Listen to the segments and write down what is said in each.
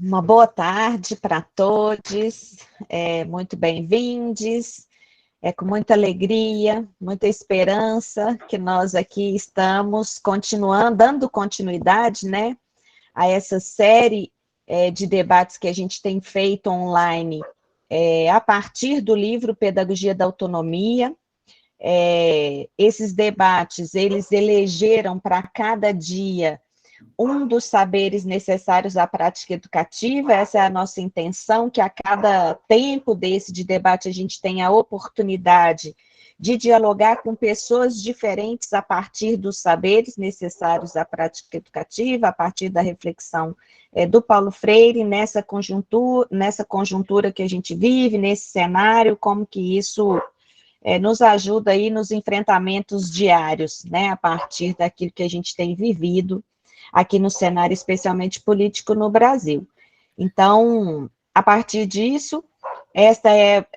Uma boa tarde para todos, muito bem-vindos. É com muita alegria, muita esperança que nós aqui estamos continuando, dando continuidade, né, a essa série de debates que a gente tem feito online a partir do livro Pedagogia da Autonomia. Esses debates, eles elegeram para cada dia um dos saberes necessários à prática educativa. Essa é a nossa intenção, que a cada tempo desse de debate a gente tenha a oportunidade de dialogar com pessoas diferentes a partir dos saberes necessários à prática educativa, a partir da reflexão do Paulo Freire, nessa conjuntura que a gente vive, nesse cenário, como que isso nos ajuda aí nos enfrentamentos diários, né, a partir daquilo que a gente tem vivido aqui no cenário, especialmente político no Brasil. Então, a partir disso, esta é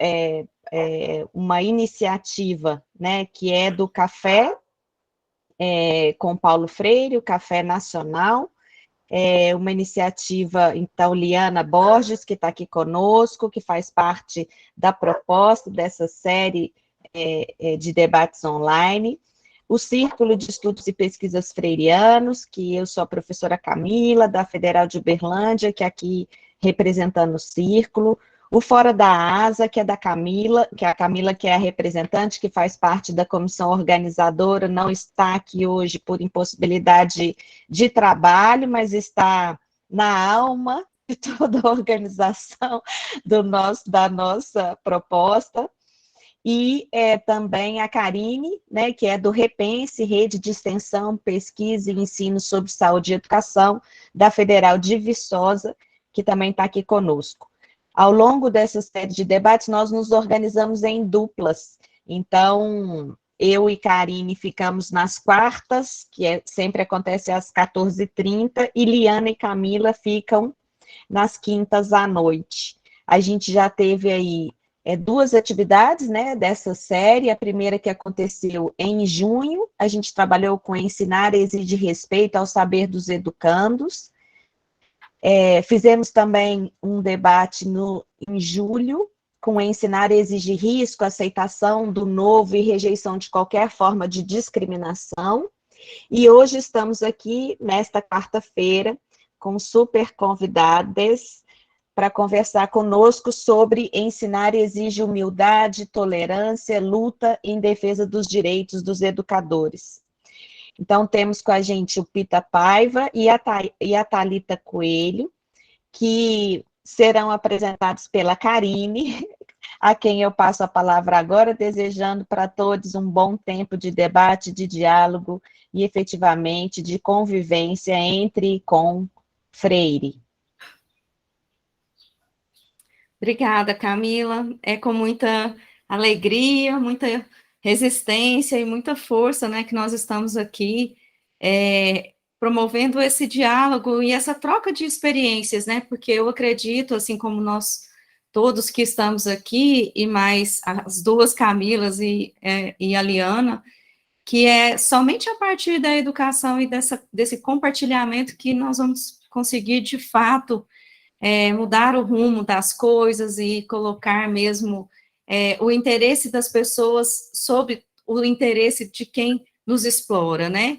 uma iniciativa, né, que é do Café com Paulo Freire, o Café Nacional, uma iniciativa, então, Liana Borges, que está aqui conosco, que faz parte da proposta dessa série de debates online, o Círculo de Estudos e Pesquisas Freirianos, que eu sou a professora Camila, da Federal de Uberlândia, que é aqui representando o Círculo, o Fora da Asa, que é da Camila, que é a representante, que faz parte da comissão organizadora, não está aqui hoje por impossibilidade de trabalho, mas está na alma de toda a organização da nossa proposta. E também a Karine, né, que é do Repense, Rede de Extensão, Pesquisa e Ensino sobre Saúde e Educação, da Federal de Viçosa, que também está aqui conosco. Ao longo dessa série de debates, nós nos organizamos em duplas. Então, eu e Karine ficamos nas quartas, que sempre acontece às 14h30, e Liana e Camila ficam nas quintas à noite. A gente já teve aí duas atividades, né, dessa série. A primeira que aconteceu em junho, a gente trabalhou com ensinar e exigir respeito ao saber dos educandos. Fizemos também um debate em julho, com ensinar e exigir risco, aceitação do novo e rejeição de qualquer forma de discriminação. E hoje estamos aqui, nesta quarta-feira, com super convidadas para conversar conosco sobre ensinar exige humildade, tolerância, luta em defesa dos direitos dos educadores. Então, temos com a gente o Pita Paiva e a Thalita Coelho, que serão apresentados pela Karine, a quem eu passo a palavra agora, desejando para todos um bom tempo de debate, de diálogo e, efetivamente, de convivência entre e com Freire. Obrigada, Camila. É com muita alegria, muita resistência e muita força, né, que nós estamos aqui promovendo esse diálogo e essa troca de experiências, né, porque eu acredito, assim como nós todos que estamos aqui, e mais as duas Camilas e a Liana, que é somente a partir da educação e desse compartilhamento que nós vamos conseguir, de fato, mudar o rumo das coisas e colocar mesmo o interesse das pessoas sobre o interesse de quem nos explora, né?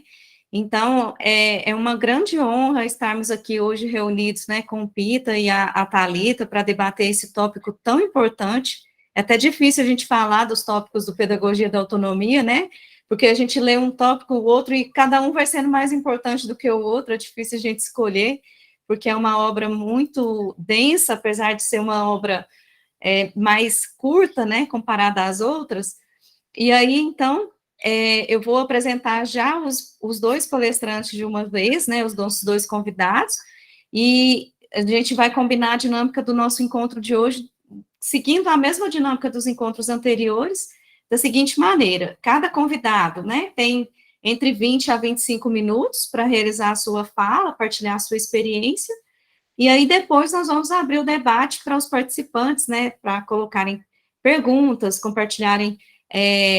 Então, é uma grande honra estarmos aqui hoje reunidos, né, com o Pita e a Thalita para debater esse tópico tão importante. É até difícil a gente falar dos tópicos do Pedagogia da Autonomia, né? Porque a gente lê um tópico, o outro, e cada um vai sendo mais importante do que o outro, é difícil a gente escolher, porque é uma obra muito densa, apesar de ser uma obra mais curta, né, comparada às outras. E aí, então, eu vou apresentar já os dois palestrantes de uma vez, né, os nossos dois convidados, e a gente vai combinar a dinâmica do nosso encontro de hoje, seguindo a mesma dinâmica dos encontros anteriores, da seguinte maneira: cada convidado, né, tem entre 20 a 25 minutos para realizar a sua fala, partilhar a sua experiência, e aí depois nós vamos abrir o debate para os participantes, né, para colocarem perguntas, compartilharem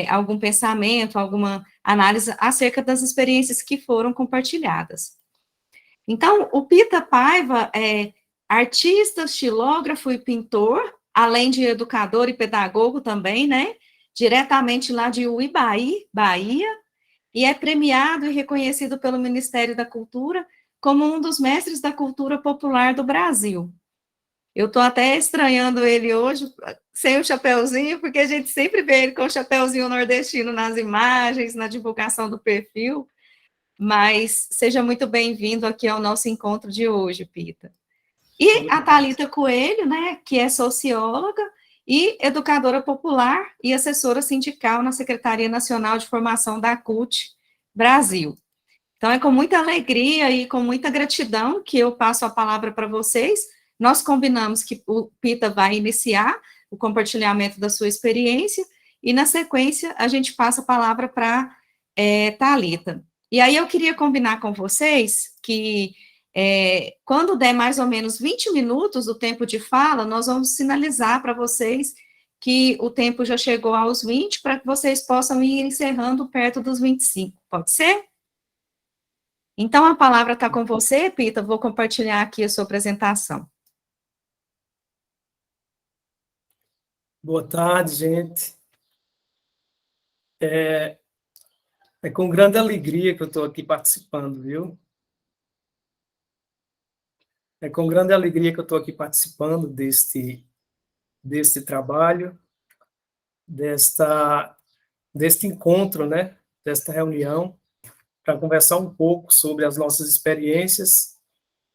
algum pensamento, alguma análise acerca das experiências que foram compartilhadas. Então, o Pita Paiva artista, estilógrafo e pintor, além de educador e pedagogo também, né? Diretamente lá de Uibaí, Bahia, e é premiado e reconhecido pelo Ministério da Cultura como um dos mestres da cultura popular do Brasil. Eu estou até estranhando ele hoje sem o chapéuzinho, porque a gente sempre vê ele com o chapéuzinho nordestino nas imagens, na divulgação do perfil, mas seja muito bem-vindo aqui ao nosso encontro de hoje, Pita. E a Thalita Coelho, né, que é socióloga e educadora popular e assessora sindical na Secretaria Nacional de Formação da CUT Brasil. Então, é com muita alegria e com muita gratidão que eu passo a palavra para vocês. Nós combinamos que o Pita vai iniciar o compartilhamento da sua experiência e, na sequência, a gente passa a palavra para Thalita. E aí eu queria combinar com vocês que quando der mais ou menos 20 minutos do tempo de fala, nós vamos sinalizar para vocês que o tempo já chegou aos 20, para que vocês possam ir encerrando perto dos 25. Pode ser? Então, a palavra está com você, Pita. Vou compartilhar aqui a sua apresentação. Boa tarde, gente. É com grande alegria que eu estou aqui participando, viu? É com grande alegria que eu estou aqui participando deste trabalho, deste encontro, né? Desta reunião, para conversar um pouco sobre as nossas experiências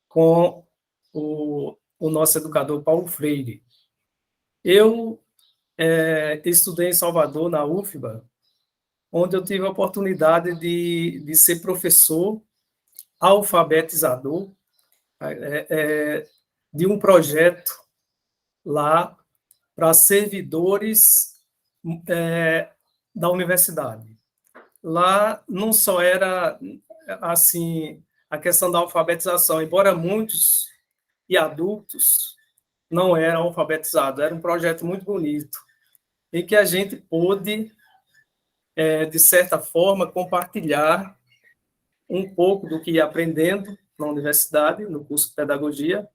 com o nosso educador Paulo Freire. Eu estudei em Salvador, na UFBA, onde eu tive a oportunidade de ser professor alfabetizador de um projeto lá para servidores da universidade. Lá não só era assim a questão da alfabetização, embora muitos e adultos não eram alfabetizados, era um projeto muito bonito, em que a gente pôde, de certa forma, compartilhar um pouco do que ia aprendendo na universidade, no curso de pedagogia,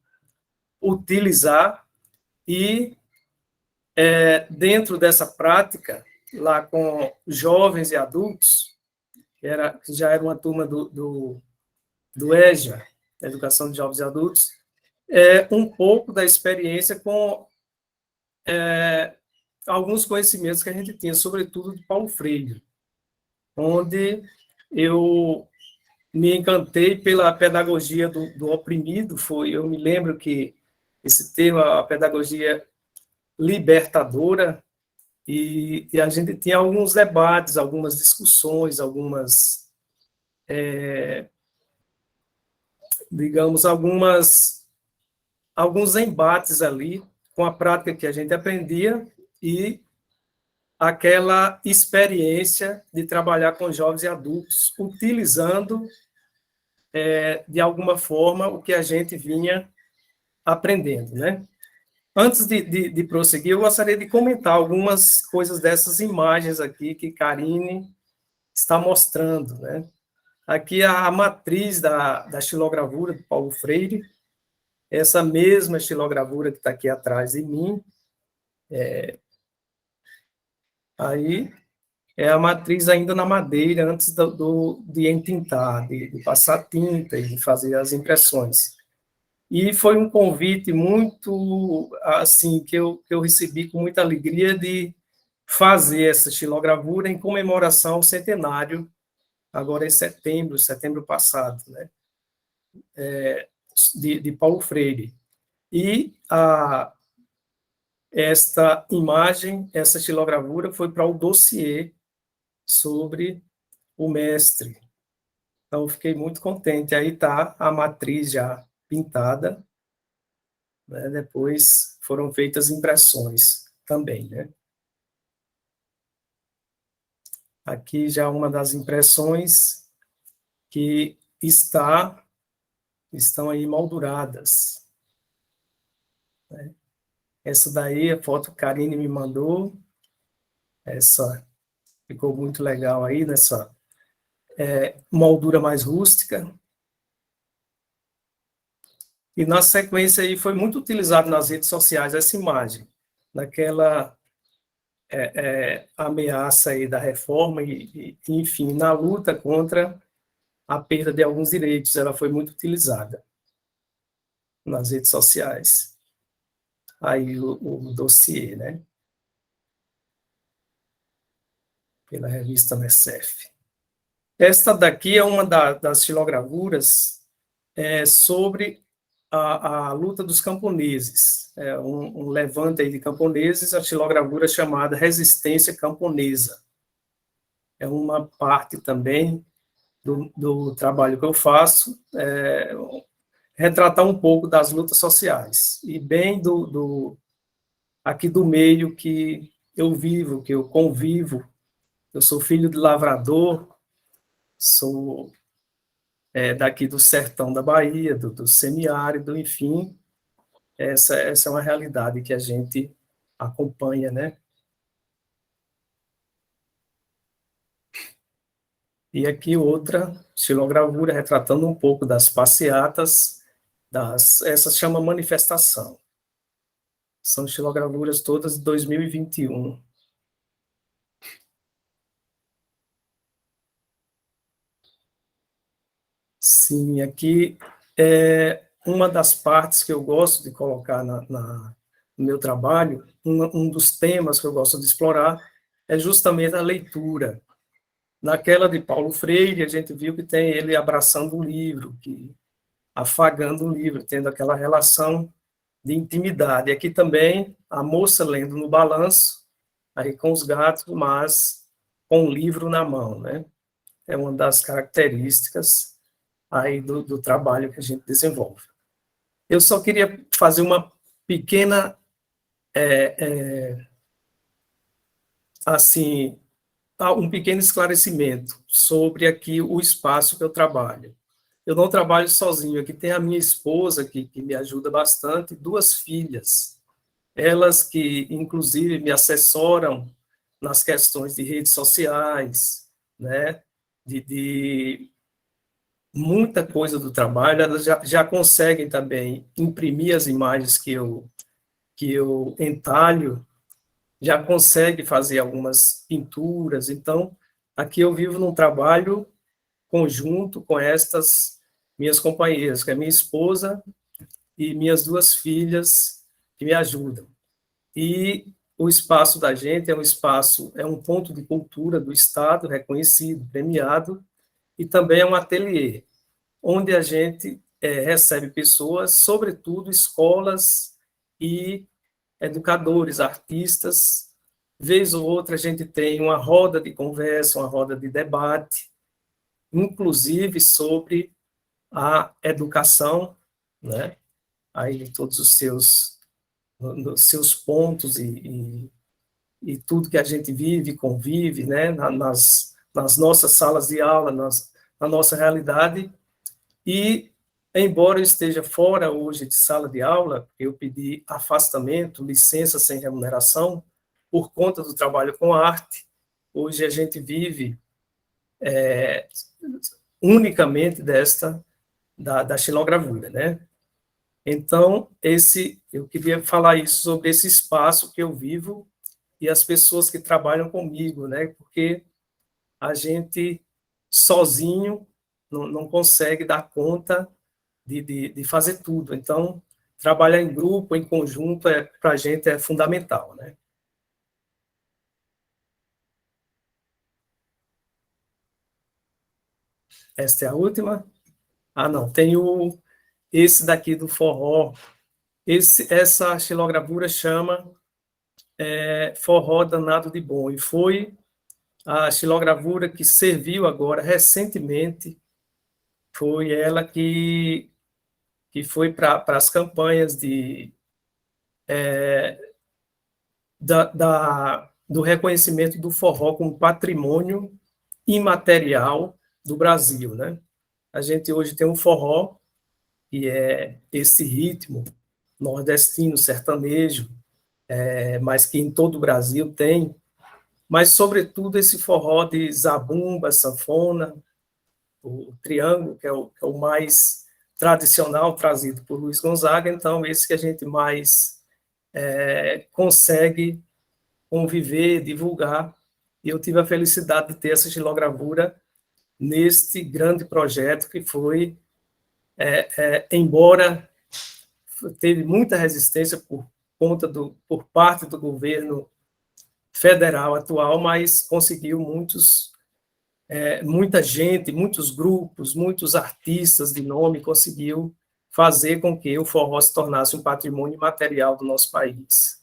utilizar e, dentro dessa prática, lá com jovens e adultos, que já era uma turma do EJA, Educação de Jovens e Adultos, um pouco da experiência com alguns conhecimentos que a gente tinha, sobretudo de Paulo Freire, onde eu me encantei pela pedagogia do oprimido. Eu me lembro que esse termo, a pedagogia libertadora, e a gente tinha alguns debates, algumas discussões, digamos, alguns embates ali com a prática que a gente aprendia e aquela experiência de trabalhar com jovens e adultos, utilizando, de alguma forma, o que a gente vinha aprendendo, né? Antes de prosseguir, eu gostaria de comentar algumas coisas dessas imagens aqui que Karine está mostrando, né? Aqui a matriz da xilogravura de Paulo Freire, essa mesma xilogravura que está aqui atrás de mim, aí é a matriz ainda na madeira, antes de entintar, de passar tinta e de fazer as impressões. E foi um convite muito, assim, que eu recebi com muita alegria de fazer essa xilogravura em comemoração ao centenário, agora em setembro passado, né, de Paulo Freire. E esta imagem, essa xilogravura, foi para o dossiê sobre o mestre. Então, eu fiquei muito contente. Aí está a matriz já pintada, né? Depois foram feitas impressões também, né? Aqui já uma das impressões que estão aí molduradas, né? Essa daí, a foto que a Karine me mandou, essa ficou muito legal aí, nessa moldura mais rústica. E, na sequência, aí, foi muito utilizado nas redes sociais essa imagem, naquela ameaça aí da reforma enfim, na luta contra a perda de alguns direitos, ela foi muito utilizada nas redes sociais. Aí o dossiê, né? Pela revista Mecef. Esta daqui é uma das xilogravuras sobre a luta dos camponeses. É um levante aí de camponeses, a xilogravura chamada Resistência Camponesa. É uma parte também do trabalho que eu faço, retratar um pouco das lutas sociais, e bem aqui do meio que eu vivo, que eu convivo. Eu sou filho de lavrador, sou daqui do sertão da Bahia, do semiárido, enfim, essa é uma realidade que a gente acompanha, né? E aqui outra xilogravura retratando um pouco das passeatas, essa chama manifestação. São xilogravuras todas de 2021. Sim, aqui uma das partes que eu gosto de colocar no meu trabalho, um dos temas que eu gosto de explorar é justamente a leitura. Naquela de Paulo Freire, a gente viu que tem ele abraçando o livro, afagando o livro, tendo aquela relação de intimidade. E aqui também a moça lendo no balanço, aí com os gatos, mas com o livro na mão, né? É uma das características aí do trabalho que a gente desenvolve. Eu só queria fazer uma pequena, assim, um pequeno esclarecimento sobre aqui o espaço que eu trabalho. Eu não trabalho sozinho, aqui tem a minha esposa, que me ajuda bastante, 2 filhas, elas que, inclusive, me assessoram nas questões de redes sociais, né, de muita coisa do trabalho, elas já conseguem também imprimir as imagens que eu entalho, já consegue fazer algumas pinturas. Então, aqui eu vivo num trabalho conjunto com estas minhas companheiras, que é minha esposa e minhas 2 filhas, que me ajudam. E o espaço da gente é um ponto de cultura do Estado, reconhecido, premiado, e também é um ateliê, onde a gente recebe pessoas, sobretudo escolas e educadores, artistas. Vez ou outra a gente tem uma roda de conversa, uma roda de debate, inclusive sobre a educação, né? Aí todos os seus pontos e tudo que a gente vive, convive, né? Nas nossas salas de aula, na nossa realidade. E, embora eu esteja fora hoje de sala de aula, eu pedi afastamento, licença sem remuneração, por conta do trabalho com arte. Hoje a gente vive unicamente da xilogravura, né? Então, eu queria falar isso sobre esse espaço que eu vivo e as pessoas que trabalham comigo, né? Porque a gente sozinho não consegue dar conta de fazer tudo. Então, trabalhar em grupo, em conjunto, para a gente é fundamental, né? Esta é a última? Ah, não, tem esse daqui do forró. Essa xilogravura chama Forró Danado de Bom, e foi a xilogravura que serviu agora, recentemente, foi ela que foi para as campanhas do reconhecimento do forró como patrimônio imaterial do Brasil, né? A gente hoje tem um forró, que é esse ritmo nordestino, sertanejo, mas que em todo o Brasil tem, mas, sobretudo, esse forró de zabumba, sanfona, o triângulo, que é o mais tradicional trazido por Luiz Gonzaga, então esse que a gente mais consegue conviver, divulgar, e eu tive a felicidade de ter essa estilogravura neste grande projeto que foi, embora teve muita resistência por parte do governo federal atual, mas conseguiu muita gente, muitos grupos, muitos artistas de nome conseguiu fazer com que o forró se tornasse um patrimônio material do nosso país.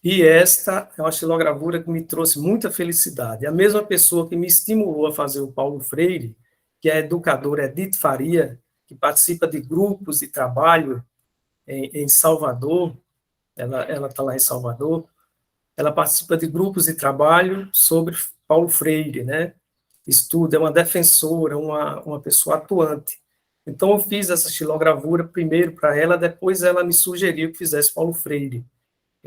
E esta é uma estilogravura que me trouxe muita felicidade. A mesma pessoa que me estimulou a fazer o Paulo Freire, que é a educadora Edith Faria, que participa de grupos de trabalho em Salvador, ela está lá em Salvador, ela participa de grupos de trabalho sobre Paulo Freire, né? Estuda, é uma defensora, uma pessoa atuante. Então, eu fiz essa estilogravura primeiro para ela, depois ela me sugeriu que fizesse Paulo Freire.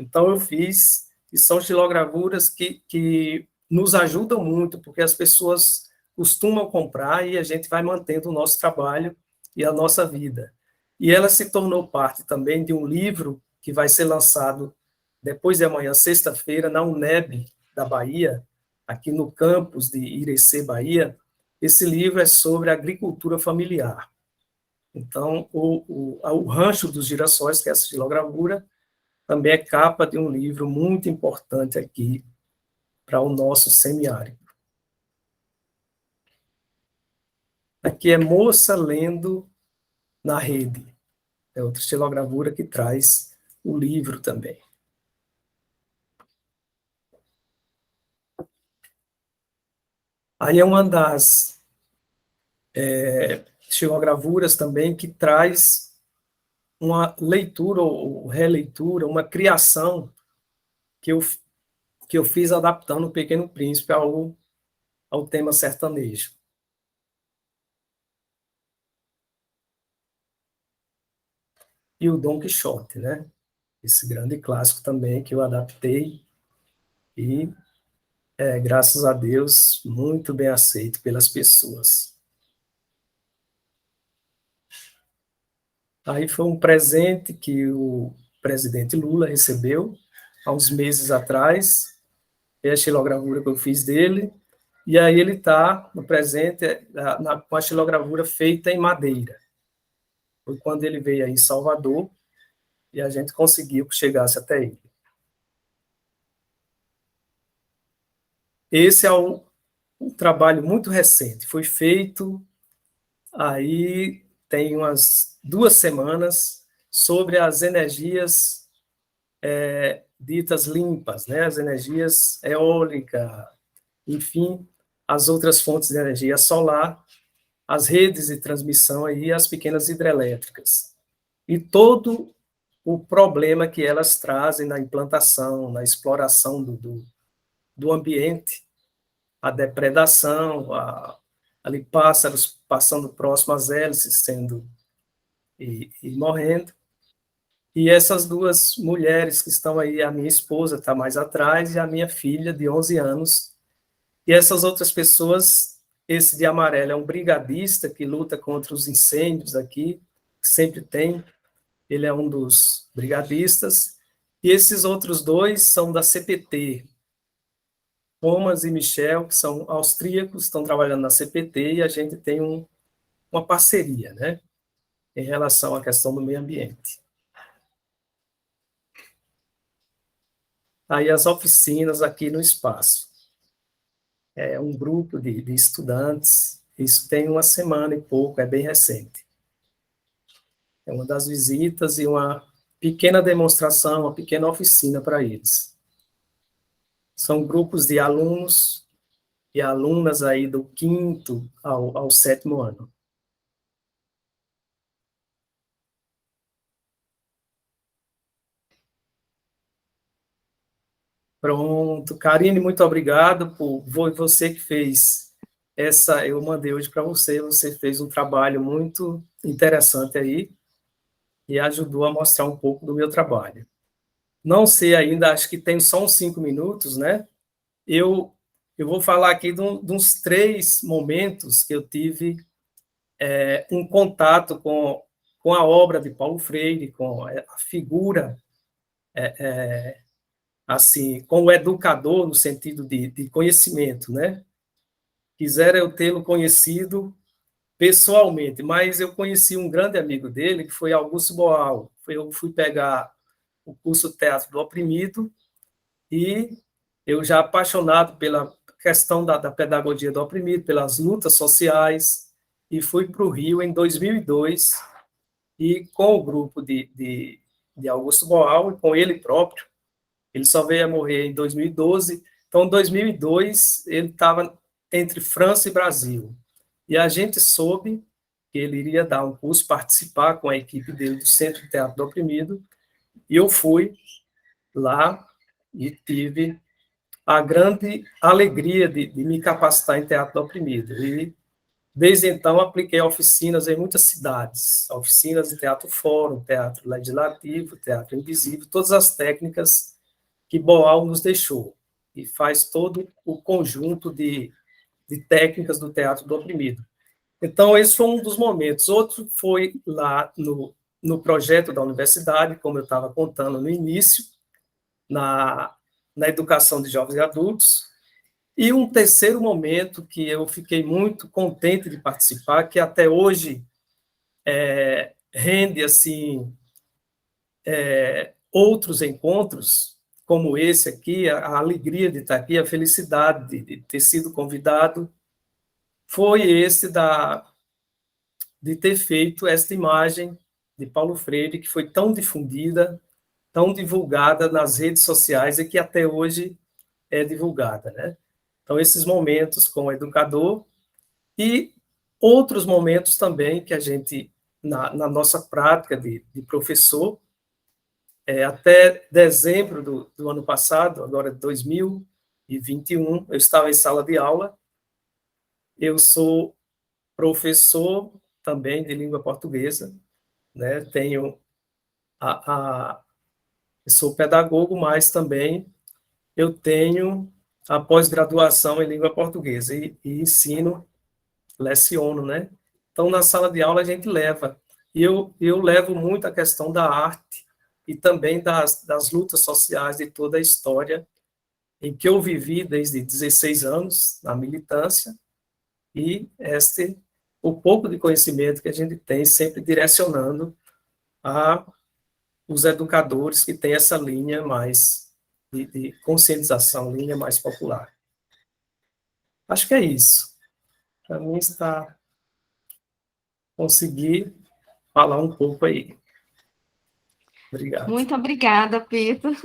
Então, eu fiz, e são estilogravuras que nos ajudam muito, porque as pessoas costumam comprar e a gente vai mantendo o nosso trabalho e a nossa vida. E ela se tornou parte também de um livro que vai ser lançado depois de amanhã, sexta-feira, na UNEB da Bahia, aqui no campus de Irecê, Bahia. Esse livro é sobre agricultura familiar. Então, o Rancho dos Girassóis, que é essa estilogravura, também é capa de um livro muito importante aqui para o nosso semiárido. Aqui é Moça Lendo na Rede. É outra estilogravura que traz o livro também. Aí é uma das estilogravuras também que traz uma leitura ou releitura, uma criação que eu fiz adaptando o Pequeno Príncipe ao tema sertanejo. E o Dom Quixote, né? Esse grande clássico também que eu adaptei e, graças a Deus, muito bem aceito pelas pessoas. Aí foi um presente que o presidente Lula recebeu há uns meses atrás, é a estilogravura que eu fiz dele, e aí ele está no presente com a estilogravura feita em madeira. Foi quando ele veio aí em Salvador e a gente conseguiu que chegasse até ele. Esse é um trabalho muito recente, foi feito aí tem umas 2 semanas sobre as energias ditas limpas, né? As energias eólica, enfim, as outras fontes de energia solar, as redes de transmissão aí, as pequenas hidrelétricas. E todo o problema que elas trazem na implantação, na exploração do ambiente, a depredação, ali pássaros passando próximo às hélices e morrendo. E essas 2 mulheres que estão aí, a minha esposa está mais atrás e a minha filha de 11 anos. E essas outras pessoas, esse de amarelo é um brigadista que luta contra os incêndios aqui, que sempre tem, ele é um dos brigadistas. E esses outros 2 são da CPT, Thomas e Michel, que são austríacos, estão trabalhando na CPT, e a gente tem uma parceria, né, em relação à questão do meio ambiente. Aí as oficinas aqui no espaço. É um grupo de estudantes, isso tem 1 semana e pouco, é bem recente. É uma das visitas e uma pequena demonstração, uma pequena oficina para eles. São grupos de alunos e alunas aí do 5º ao 7º ano. Pronto. Karine, muito obrigado foi você que fez essa, eu mandei hoje para você, você fez um trabalho muito interessante aí e ajudou a mostrar um pouco do meu trabalho. Não sei ainda, acho que tem só uns 5 minutos, né? Eu eu vou falar aqui de uns 3 momentos que eu tive um contato com a obra de Paulo Freire, com a figura, assim, com o educador no sentido de conhecimento, né? Quisera eu tê-lo conhecido pessoalmente, mas eu conheci um grande amigo dele, que foi Augusto Boal. Eu fui pegar o curso Teatro do Oprimido, e eu já apaixonado pela questão da pedagogia do oprimido, pelas lutas sociais, e fui para o Rio em 2002, e com o grupo de Augusto Boal, e com ele próprio. Ele só veio a morrer em 2012, então em 2002 ele estava entre França e Brasil, e a gente soube que ele iria dar um curso, participar com a equipe dele do Centro de Teatro do Oprimido, e eu fui lá e tive a grande alegria de me capacitar em teatro do oprimido. E, desde então, apliquei oficinas em muitas cidades, oficinas de teatro fórum, teatro legislativo, teatro invisível, todas as técnicas que Boal nos deixou, e faz todo o conjunto de técnicas do teatro do oprimido. Então, esse foi um dos momentos. Outro foi lá no projeto da universidade, como eu estava contando no início, na educação de jovens e adultos. E um terceiro momento que eu fiquei muito contente de participar, que até hoje rende assim outros encontros, como esse aqui, a alegria de estar aqui, a felicidade de ter sido convidado, foi esse de ter feito esta imagem de Paulo Freire, que foi tão difundida, tão divulgada nas redes sociais, e que até hoje é divulgada, né? Então, esses momentos com o educador, e outros momentos também que a gente, na nossa prática de professor, até dezembro do ano passado, agora 2021, eu estava em sala de aula. Eu sou professor também de língua portuguesa, né? Tenho eu sou pedagogo, mas também eu tenho a pós-graduação em língua portuguesa e ensino, leciono, né? Então, na sala de aula, a gente leva. E eu levo muito a questão da arte e também das lutas sociais, de toda a história em que eu vivi desde 16 anos, na militância, e o pouco de conhecimento que a gente tem, sempre direcionando a os educadores que têm essa linha mais de conscientização, linha mais popular. Acho que é isso. Para mim, está conseguir falar um pouco aí. Obrigado. Muito obrigada, Pedro.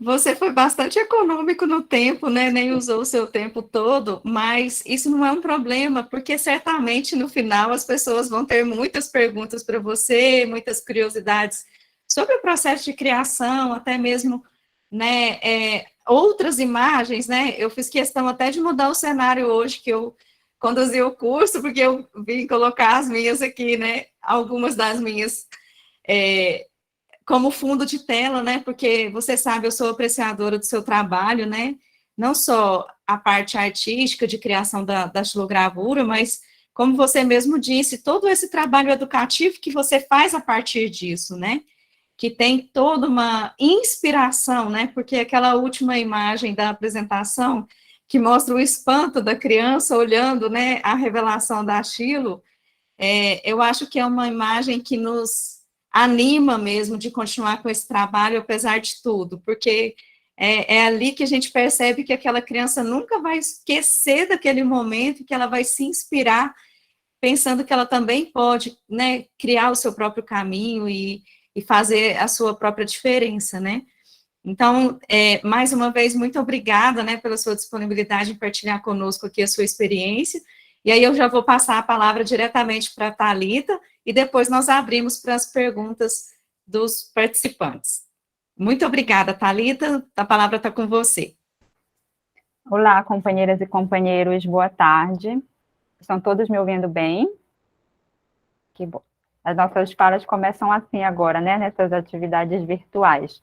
Você foi bastante econômico no tempo, né? Nem usou o seu tempo todo, mas isso não é um problema, porque certamente no final as pessoas vão ter muitas perguntas para você, muitas curiosidades sobre o processo de criação, até mesmo, né, outras imagens, né? Eu fiz questão até de mudar o cenário hoje, que eu conduzi o curso, porque eu vim colocar as minhas aqui, né? Algumas das minhas como fundo de tela, né? Porque você sabe, eu sou apreciadora do seu trabalho, né? Não só a parte artística de criação da xilogravura, mas, como você mesmo disse, todo esse trabalho educativo que você faz a partir disso, né? Que tem toda uma inspiração, né? Porque aquela última imagem da apresentação que mostra o espanto da criança olhando, né, a revelação da Chilo, eu acho que é uma imagem que nos anima mesmo de continuar com esse trabalho, apesar de tudo, porque é ali que a gente percebe que aquela criança nunca vai esquecer daquele momento, que ela vai se inspirar, pensando que ela também pode, né, criar o seu próprio caminho e fazer a sua própria diferença, né? Então, mais uma vez, muito obrigada, né, pela sua disponibilidade em partilhar conosco aqui a sua experiência. E aí eu já vou passar a palavra diretamente para a Thalita, e depois nós abrimos para as perguntas dos participantes. Muito obrigada, Thalita, a palavra está com você. Olá, companheiras e companheiros, boa tarde. Estão todos me ouvindo bem? Que bom. As nossas falas começam assim agora, né, nessas atividades virtuais.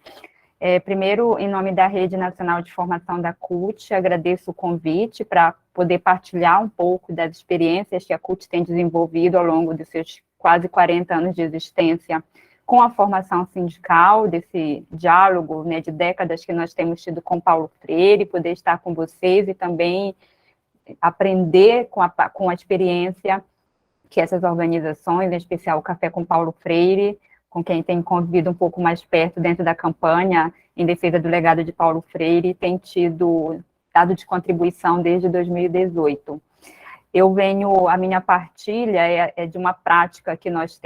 Primeiro, em nome da Rede Nacional de Formação da CUT, agradeço o convite para poder partilhar um pouco das experiências que a CUT tem desenvolvido ao longo dos seus quase 40 anos de existência com a formação sindical, desse diálogo, né, de décadas que nós temos tido com Paulo Freire, poder estar com vocês e também aprender com a experiência que essas organizações, em especial o Café com Paulo Freire, com quem tem convivido um pouco mais perto dentro da campanha em defesa do legado de Paulo Freire, tem dado de contribuição desde 2018. A minha partilha é de uma prática que nós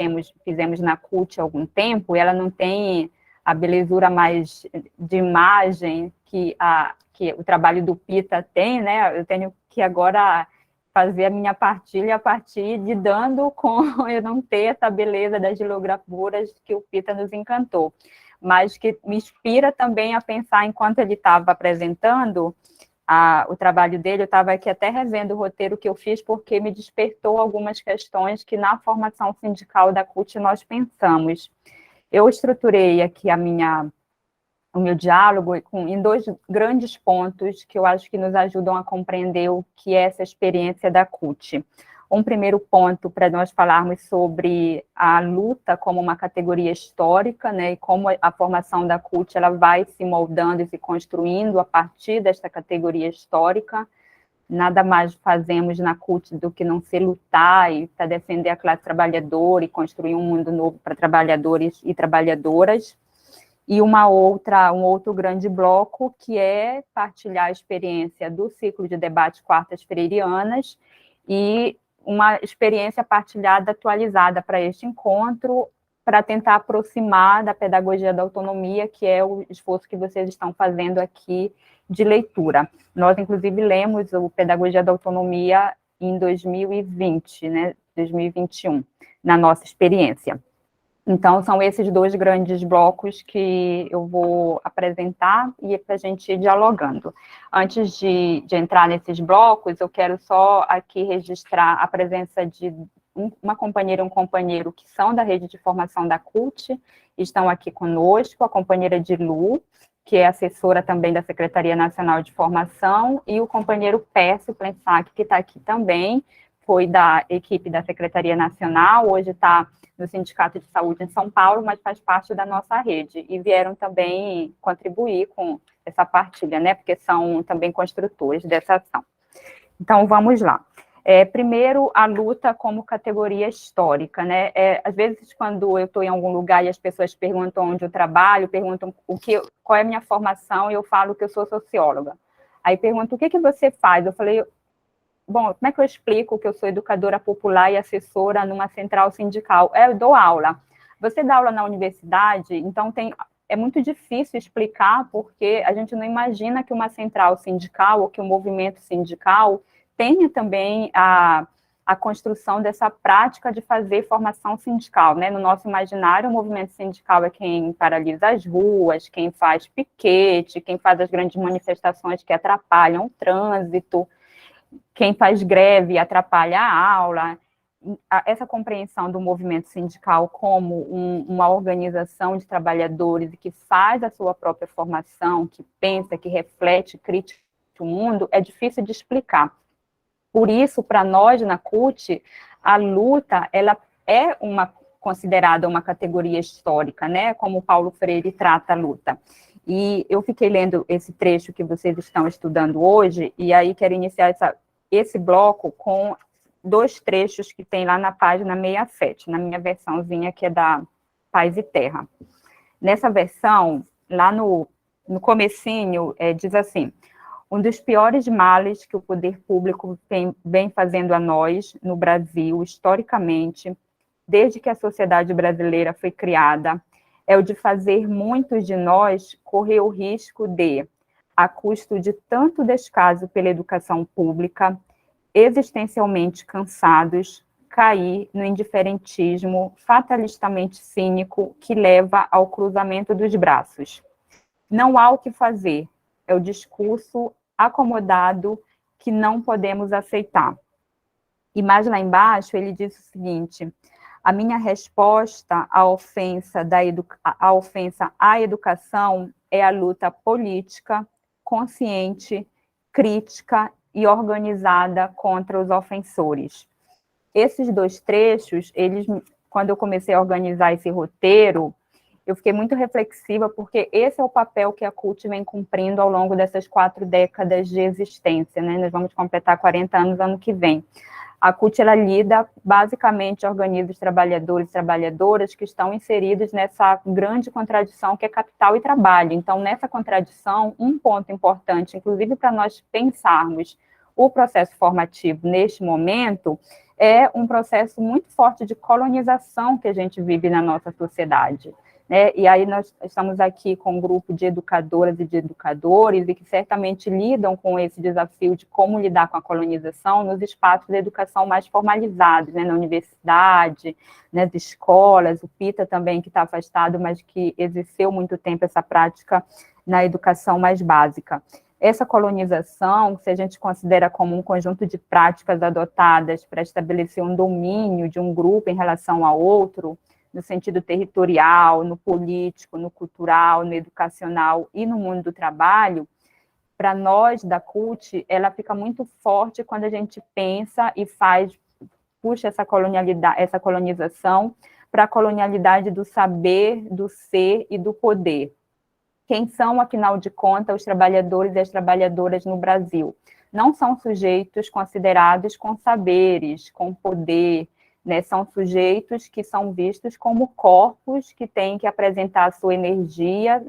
fizemos na CUT há algum tempo, e ela não tem a belezura mais de imagem que o trabalho do Pita tem, né? Eu tenho que agora fazer a minha partilha a partir de dando com eu não ter essa beleza das gilogravuras que o Pita nos encantou, mas que me inspira também a pensar, enquanto ele estava apresentando o trabalho dele, eu estava aqui até revendo o roteiro que eu fiz, porque me despertou algumas questões que na formação sindical da CUT nós pensamos. Eu estruturei aqui o meu diálogo em 2 grandes pontos que eu acho que nos ajudam a compreender o que é essa experiência da CUT. Um primeiro ponto para nós falarmos sobre a luta como uma categoria histórica, né, e como a formação da CUT ela vai se moldando e se construindo a partir desta categoria histórica. Nada mais fazemos na CUT do que não ser lutar e para defender a classe trabalhadora e construir um mundo novo para trabalhadores e trabalhadoras. E um outro grande bloco, que é partilhar a experiência do ciclo de debate Quartas Freirianas e uma experiência partilhada, atualizada para este encontro, para tentar aproximar da pedagogia da autonomia, que é o esforço que vocês estão fazendo aqui de leitura. Nós, inclusive, lemos o Pedagogia da Autonomia em 2020, né, 2021, na nossa experiência. Então, são esses 2 grandes blocos que eu vou apresentar e para a gente ir dialogando. Antes de entrar nesses blocos, eu quero só aqui registrar a presença de uma companheira e um companheiro que são da rede de formação da CUT, estão aqui conosco, a companheira de Lu, que é assessora também da Secretaria Nacional de Formação, e o companheiro Pércio Plensac, que está aqui também, foi da equipe da Secretaria Nacional, hoje está no Sindicato de Saúde em São Paulo, mas faz parte da nossa rede, e vieram também contribuir com essa partilha, né, porque são também construtores dessa ação. Então, vamos lá. Primeiro, a luta como categoria histórica, né, às vezes, quando eu estou em algum lugar e as pessoas perguntam onde eu trabalho, perguntam qual é a minha formação, e eu falo que eu sou socióloga. Aí perguntam, o que você faz? Eu falei, bom, como é que eu explico que eu sou educadora popular e assessora numa central sindical? Eu dou aula. Você dá aula na universidade, então é muito difícil explicar, porque a gente não imagina que uma central sindical ou que um movimento sindical tenha também a construção dessa prática de fazer formação sindical, né? No nosso imaginário, o movimento sindical é quem paralisa as ruas, quem faz piquete, quem faz as grandes manifestações que atrapalham o trânsito, quem faz greve atrapalha a aula. Essa compreensão do movimento sindical como uma organização de trabalhadores que faz a sua própria formação, que pensa, que reflete, critica o mundo, é difícil de explicar. Por isso, para nós, na CUT, a luta, ela é considerada uma categoria histórica, né, como Paulo Freire trata a luta. E eu fiquei lendo esse trecho que vocês estão estudando hoje, e aí quero iniciar esse bloco com 2 trechos que tem lá na página 67, na minha versãozinha, que é da Paz e Terra. Nessa versão, lá no comecinho, diz assim: um dos piores males que o poder público vem fazendo a nós, no Brasil, historicamente, desde que a sociedade brasileira foi criada, é o de fazer muitos de nós correr o risco de, a custo de tanto descaso pela educação pública, existencialmente cansados, cair no indiferentismo fatalistamente cínico que leva ao cruzamento dos braços. Não há o que fazer, é o discurso acomodado que não podemos aceitar. E mais lá embaixo, ele diz o seguinte: a minha resposta à ofensa à educação é a luta política, consciente, crítica e organizada contra os ofensores. Esses 2 trechos, quando eu comecei a organizar esse roteiro, eu fiquei muito reflexiva, porque esse é o papel que a CUT vem cumprindo ao longo dessas 4 décadas de existência, né? Nós vamos completar 40 anos ano que vem. A CUT, ela lida, basicamente, organiza os trabalhadores e trabalhadoras que estão inseridos nessa grande contradição que é capital e trabalho. Então, nessa contradição, um ponto importante, inclusive para nós pensarmos o processo formativo neste momento, é um processo muito forte de colonização que a gente vive na nossa sociedade. E aí nós estamos aqui com um grupo de educadoras e de educadores e que certamente lidam com esse desafio de como lidar com a colonização nos espaços de educação mais formalizados, né, na universidade, nas escolas, o PITA também, que está afastado, mas que exerceu muito tempo essa prática na educação mais básica. Essa colonização, se a gente considera como um conjunto de práticas adotadas para estabelecer um domínio de um grupo em relação a outro, no sentido territorial, no político, no cultural, no educacional e no mundo do trabalho, para nós, da CUT, ela fica muito forte quando a gente pensa e puxa essa colonização para a colonialidade do saber, do ser e do poder. Quem são, afinal de contas, os trabalhadores e as trabalhadoras no Brasil? Não são sujeitos considerados com saberes, com poder, né? São sujeitos que são vistos como corpos que têm que apresentar a sua energia,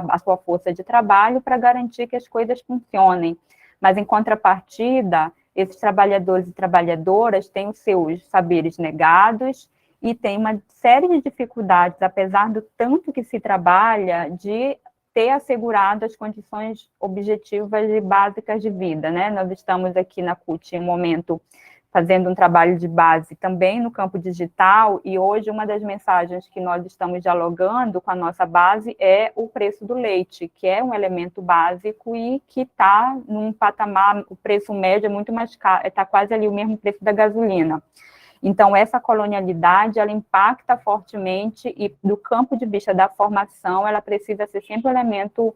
a sua força de trabalho para garantir que as coisas funcionem. Mas, em contrapartida, esses trabalhadores e trabalhadoras têm os seus saberes negados e têm uma série de dificuldades, apesar do tanto que se trabalha, de ter assegurado as condições objetivas e básicas de vida, né? Nós estamos aqui na CUT em um momento fazendo um trabalho de base também no campo digital, e hoje uma das mensagens que nós estamos dialogando com a nossa base é o preço do leite, que é um elemento básico e que está num patamar, o preço médio é muito mais caro, está quase ali o mesmo preço da gasolina. Então, essa colonialidade, ela impacta fortemente, e do campo de vista da formação, ela precisa ser sempre um elemento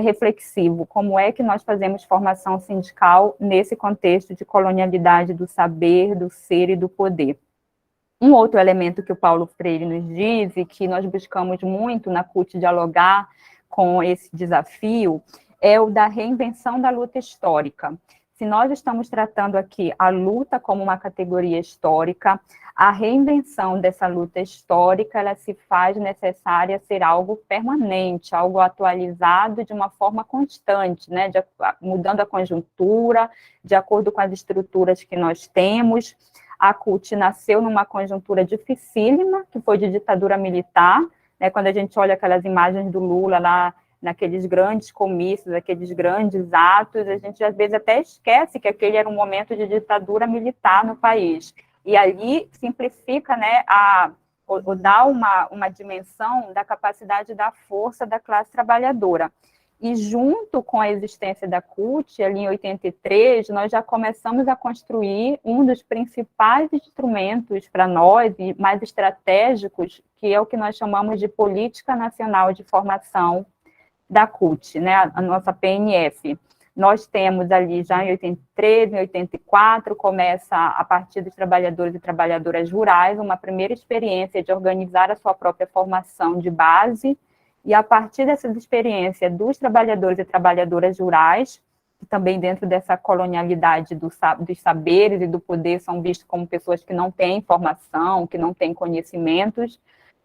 reflexivo. Como é que nós fazemos formação sindical nesse contexto de colonialidade do saber, do ser e do poder? Um outro elemento que o Paulo Freire nos diz, e que nós buscamos muito na CUT dialogar com esse desafio, é o da reinvenção da luta histórica. Se nós estamos tratando aqui a luta como uma categoria histórica, a reinvenção dessa luta histórica, ela se faz necessária ser algo permanente, algo atualizado de uma forma constante, né? Mudando a conjuntura, de acordo com as estruturas que nós temos. A CUT nasceu numa conjuntura dificílima, que foi de ditadura militar, né? Quando a gente olha aquelas imagens do Lula lá, naqueles grandes comícios, aqueles grandes atos, a gente às vezes até esquece que aquele era um momento de ditadura militar no país. E ali simplifica, né, ou dá uma dimensão da capacidade da força da classe trabalhadora. E junto com a existência da CUT, ali em 83, nós já começamos a construir um dos principais instrumentos para nós, e mais estratégicos, que é o que nós chamamos de Política Nacional de Formação da CUT, né, a nossa PNF. Nós temos ali já em 83, em 84, começa a partir dos trabalhadores e trabalhadoras rurais, uma primeira experiência de organizar a sua própria formação de base, e a partir dessa experiência dos trabalhadores e trabalhadoras rurais, que também dentro dessa colonialidade dos saberes e do poder são vistos como pessoas que não têm formação, que não têm conhecimentos,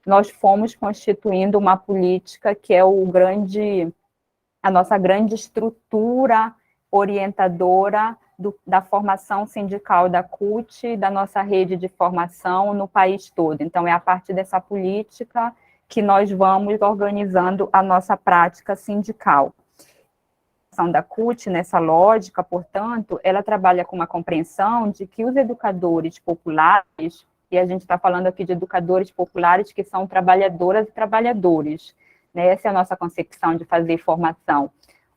nós fomos constituindo uma política que é a nossa grande estrutura orientadora da formação sindical da CUT, da nossa rede de formação no país todo. Então, é a partir dessa política que nós vamos organizando a nossa prática sindical. A ação da CUT, nessa lógica, portanto, ela trabalha com uma compreensão de que os educadores populares, e a gente está falando aqui de educadores populares que são trabalhadoras e trabalhadores, né? Essa é a nossa concepção de fazer formação.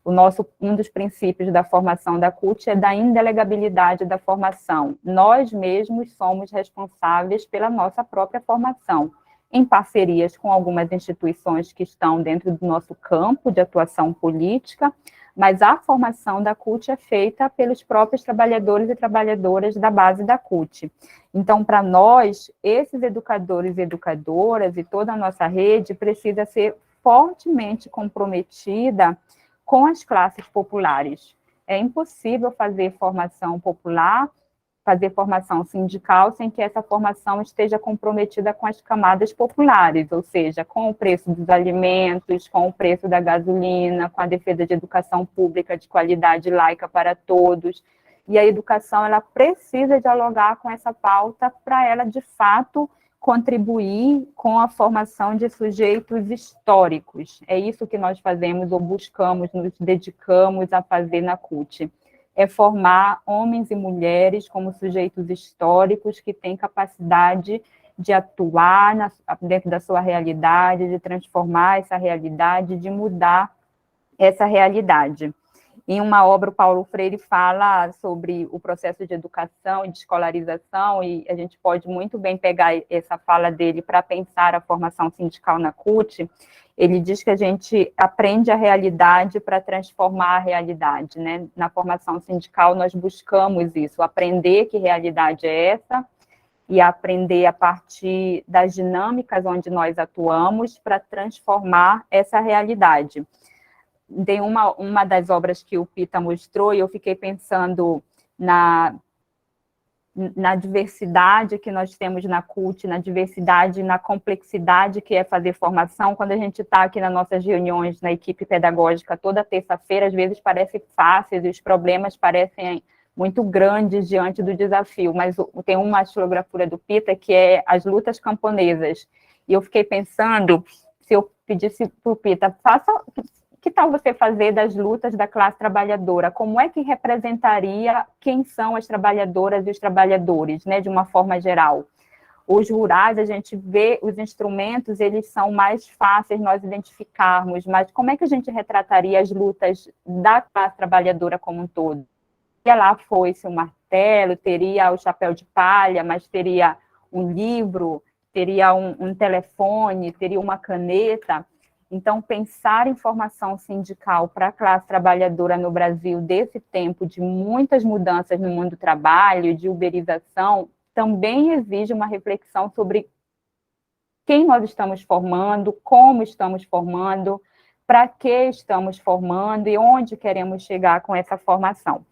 Um dos princípios da formação da CUT é da indelegabilidade da formação. Nós mesmos somos responsáveis pela nossa própria formação. em parcerias com algumas instituições que estão dentro do nosso campo de atuação política, mas a formação da CUT é feita pelos próprios trabalhadores e trabalhadoras da base da CUT. Então, para nós, esses educadores e educadoras e toda a nossa rede precisa ser fortemente comprometida com as classes populares. É impossível fazer formação popular, fazer formação sindical, sem que essa formação esteja comprometida com as camadas populares, ou seja, com o preço dos alimentos, com o preço da gasolina, com a defesa de educação pública de qualidade laica para todos. E a educação, ela precisa dialogar com essa pauta para ela, de fato, contribuir com a formação de sujeitos históricos. É isso que nós fazemos ou buscamos, nos dedicamos a fazer na CUT. É formar homens e mulheres como sujeitos históricos que têm capacidade de atuar dentro da sua realidade, de transformar essa realidade, de mudar essa realidade. Em uma obra, o Paulo Freire fala sobre o processo de educação e de escolarização, e a gente pode muito bem pegar essa fala dele para pensar a formação sindical na CUT. Ele diz que a gente aprende a realidade para transformar a realidade, né? Na formação sindical, nós buscamos isso, aprender que realidade é essa, e aprender a partir das dinâmicas onde nós atuamos para transformar essa realidade. Tem uma das obras que o Pita mostrou, e eu fiquei pensando na diversidade que nós temos na CUT, na diversidade, na complexidade que é fazer formação. Quando a gente está aqui nas nossas reuniões, na equipe pedagógica, toda terça-feira, às vezes parece fácil, e os problemas parecem muito grandes diante do desafio, mas tem uma xilografura do Pita que é as lutas camponesas, e eu fiquei pensando, se eu pedisse para o Pita, que tal você fazer das lutas da classe trabalhadora? Como é que representaria quem são as trabalhadoras e os trabalhadores, né, de uma forma geral? Os rurais, a gente vê os instrumentos, eles são mais fáceis nós identificarmos, mas como é que a gente retrataria as lutas da classe trabalhadora como um todo? Teria lá foice, um martelo, teria o chapéu de palha, mas teria um livro, teria um telefone, teria uma caneta. Então, pensar em formação sindical para a classe trabalhadora no Brasil, desse tempo de muitas mudanças no mundo do trabalho, de uberização, também exige uma reflexão sobre quem nós estamos formando, como estamos formando, para que estamos formando e onde queremos chegar com essa formação.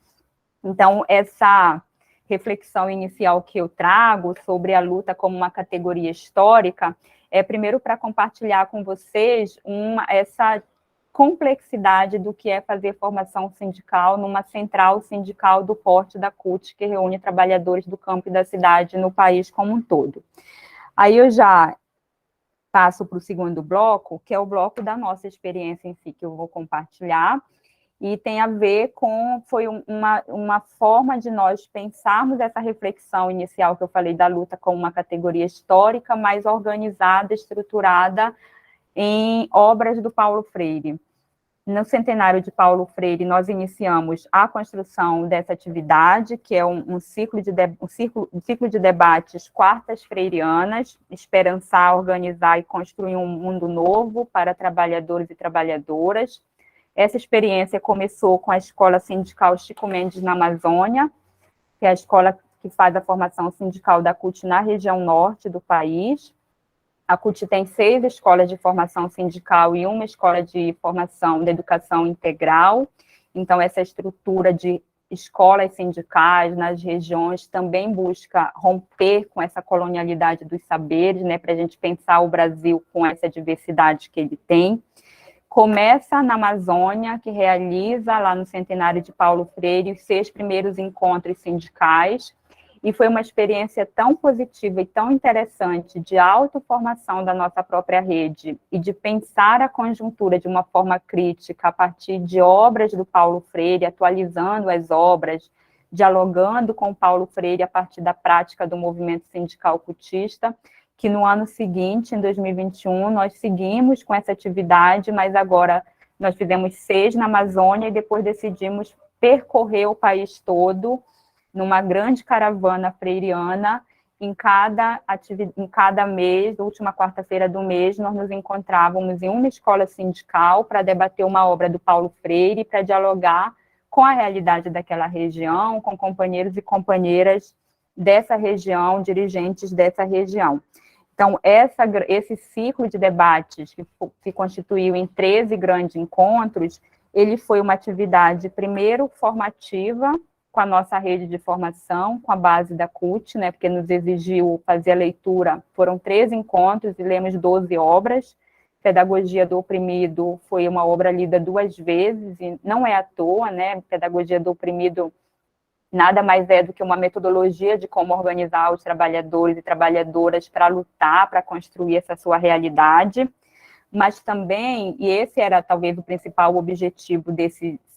Então, essa reflexão inicial que eu trago sobre a luta como uma categoria histórica é primeiro para compartilhar com vocês essa complexidade do que é fazer formação sindical numa central sindical do porte da CUT, que reúne trabalhadores do campo e da cidade no país como um todo. Aí eu já passo para o segundo bloco, que é o bloco da nossa experiência em si, que eu vou compartilhar, e tem a ver com, foi uma forma de nós pensarmos essa reflexão inicial que eu falei da luta como uma categoria histórica, mais organizada, estruturada em obras do Paulo Freire. No centenário de Paulo Freire, nós iniciamos a construção dessa atividade, que é um ciclo de debates quartas freirianas, esperançar, organizar e construir um mundo novo para trabalhadores e trabalhadoras. Essa experiência começou com a Escola Sindical Chico Mendes na Amazônia, que é a escola que faz a formação sindical da CUT na região norte do país. A CUT tem 6 escolas de formação sindical e uma escola de formação de educação integral. Então, essa estrutura de escolas sindicais nas regiões também busca romper com essa colonialidade dos saberes, né, para a gente pensar o Brasil com essa diversidade que ele tem. Começa na Amazônia, que realiza lá no centenário de Paulo Freire os 6 primeiros encontros sindicais, e foi uma experiência tão positiva e tão interessante de autoformação da nossa própria rede e de pensar a conjuntura de uma forma crítica a partir de obras do Paulo Freire, atualizando as obras, dialogando com o Paulo Freire a partir da prática do movimento sindical cutista, que no ano seguinte, em 2021, nós seguimos com essa atividade, mas agora nós fizemos 6 na Amazônia e depois decidimos percorrer o país todo numa grande caravana freiriana em cada mês, última quarta-feira do mês, nós nos encontrávamos em uma escola sindical para debater uma obra do Paulo Freire, para dialogar com a realidade daquela região, com companheiros e companheiras dessa região, dirigentes dessa região. Então, esse ciclo de debates, que se constituiu em 13 grandes encontros, ele foi uma atividade, primeiro, formativa, com a nossa rede de formação, com a base da CUT, né, porque nos exigiu fazer a leitura. Foram 13 encontros e lemos 12 obras. Pedagogia do Oprimido foi uma obra lida 2 vezes, e não é à toa, né? Pedagogia do Oprimido nada mais é do que uma metodologia de como organizar os trabalhadores e trabalhadoras para lutar, para construir essa sua realidade, mas também, e esse era talvez o principal objetivo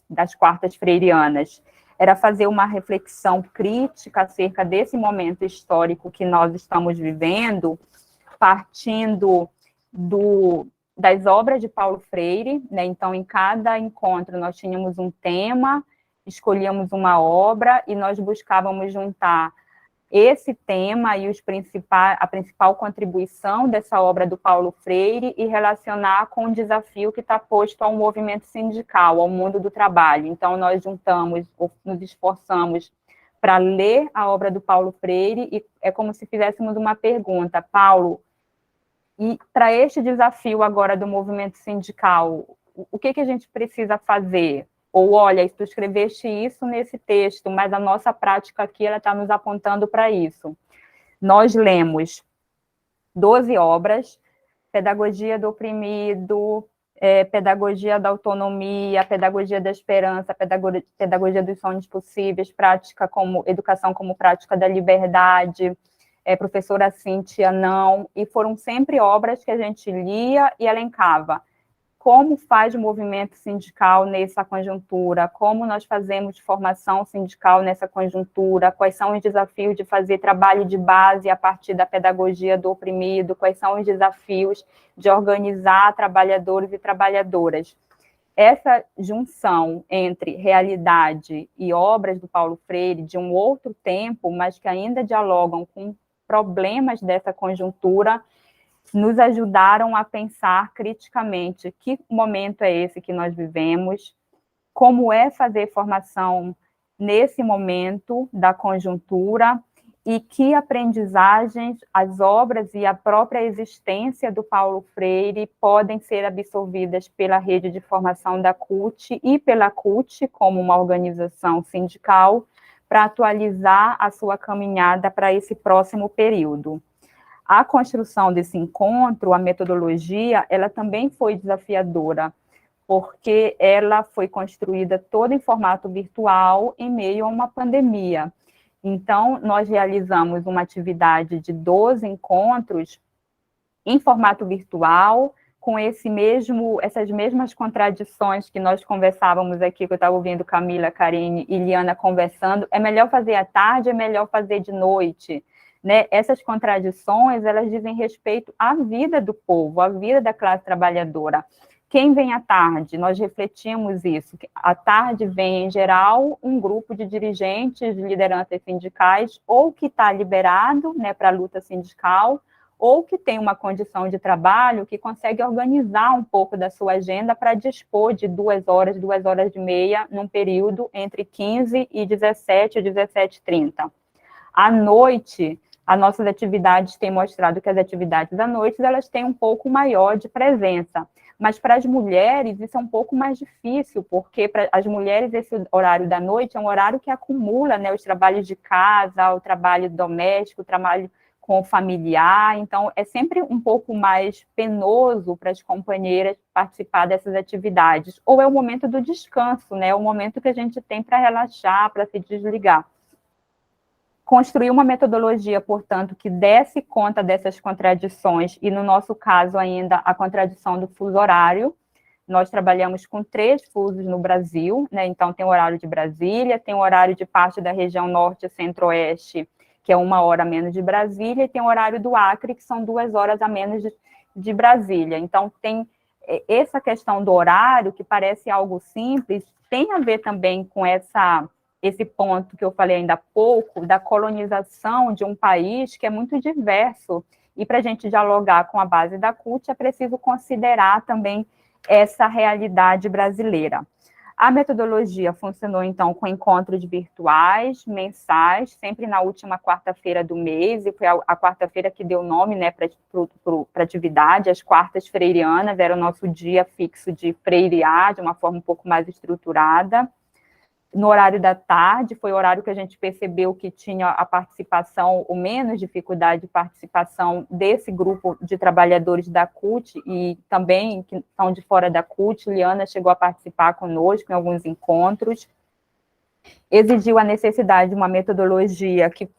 das quartas freirianas, era fazer uma reflexão crítica acerca desse momento histórico que nós estamos vivendo, partindo das obras de Paulo Freire, né? Então, em cada encontro, nós tínhamos um tema, escolhíamos uma obra e nós buscávamos juntar esse tema e a principal contribuição dessa obra do Paulo Freire e relacionar com o desafio que está posto ao movimento sindical, ao mundo do trabalho. Então, nós nos esforçamos para ler a obra do Paulo Freire e é como se fizéssemos uma pergunta: Paulo, e para este desafio agora do movimento sindical, o que a gente precisa fazer? Ou, olha, tu escreveste isso nesse texto, mas a nossa prática aqui está nos apontando para isso. Nós lemos 12 obras, Pedagogia do Oprimido, Pedagogia da Autonomia, Pedagogia da Esperança, Pedagogia dos Sonhos Possíveis, Educação como Prática da Liberdade, Professora Cíntia Não, e foram sempre obras que a gente lia e elencava. Como faz o movimento sindical nessa conjuntura, como nós fazemos formação sindical nessa conjuntura, quais são os desafios de fazer trabalho de base a partir da pedagogia do oprimido, quais são os desafios de organizar trabalhadores e trabalhadoras. Essa junção entre realidade e obras do Paulo Freire, de um outro tempo, mas que ainda dialogam com problemas dessa conjuntura, nos ajudaram a pensar criticamente que momento é esse que nós vivemos, como é fazer formação nesse momento da conjuntura e que aprendizagens as obras e a própria existência do Paulo Freire podem ser absorvidas pela rede de formação da CUT e pela CUT como uma organização sindical para atualizar a sua caminhada para esse próximo período. A construção desse encontro, a metodologia, ela também foi desafiadora, porque ela foi construída toda em formato virtual em meio a uma pandemia. Então, nós realizamos uma atividade de 12 encontros em formato virtual, com essas mesmas contradições que nós conversávamos aqui, que eu estava ouvindo Camila, Karine e Liana conversando, é melhor fazer à tarde, é melhor fazer de noite, né? Essas contradições, elas dizem respeito à vida do povo, à vida da classe trabalhadora. Quem vem à tarde? Nós refletimos isso. À tarde vem, em geral, um grupo de dirigentes, de lideranças sindicais, ou que está liberado, né, para a luta sindical, ou que tem uma condição de trabalho que consegue organizar um pouco da sua agenda para dispor de 2 horas e meia, num período entre 15 e 17 ou 17h30. À noite, as nossas atividades têm mostrado que as atividades à noite, elas têm um pouco maior de presença. Mas para as mulheres isso é um pouco mais difícil, porque para as mulheres esse horário da noite é um horário que acumula, né, os trabalhos de casa, o trabalho doméstico, o trabalho com o familiar, então é sempre um pouco mais penoso para as companheiras participar dessas atividades. Ou é o momento do descanso, né, é o momento que a gente tem para relaxar, para se desligar. Construir uma metodologia, portanto, que desse conta dessas contradições, e no nosso caso ainda a contradição do fuso horário. Nós trabalhamos com 3 fusos no Brasil, né? Então tem o horário de Brasília, tem o horário de parte da região norte e centro-oeste, que é 1 hora a menos de Brasília, e tem o horário do Acre, que são 2 horas a menos de Brasília. Então tem essa questão do horário, que parece algo simples, tem a ver também com essa esse ponto que eu falei ainda há pouco, da colonização de um país que é muito diverso, e para a gente dialogar com a base da CUT, é preciso considerar também essa realidade brasileira. A metodologia funcionou, então, com encontros virtuais, mensais, sempre na última quarta-feira do mês, e foi a quarta-feira que deu nome, né, para a atividade. As quartas freirianas era o nosso dia fixo de freirear, de uma forma um pouco mais estruturada. No horário da tarde, foi o horário que a gente percebeu que tinha a participação, ou menos dificuldade de participação desse grupo de trabalhadores da CUT, e também que são de fora da CUT. Liana chegou a participar conosco em alguns encontros. Exigiu a necessidade de uma metodologia que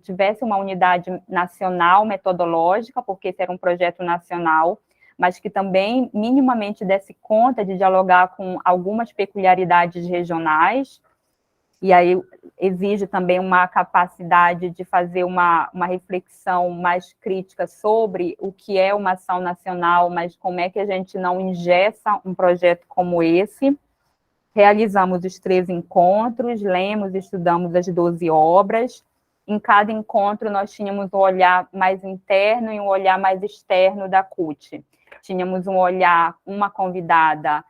tivesse uma unidade nacional metodológica, porque esse era um projeto nacional, mas que também minimamente desse conta de dialogar com algumas peculiaridades regionais, e aí exige também uma capacidade de fazer uma reflexão mais crítica sobre o que é uma ação nacional, mas como é que a gente não engessa um projeto como esse. Realizamos os 3 encontros, lemos e estudamos as 12 obras. Em cada encontro, nós tínhamos um olhar mais interno e um olhar mais externo da CUT. Tínhamos um olhar, uma convidada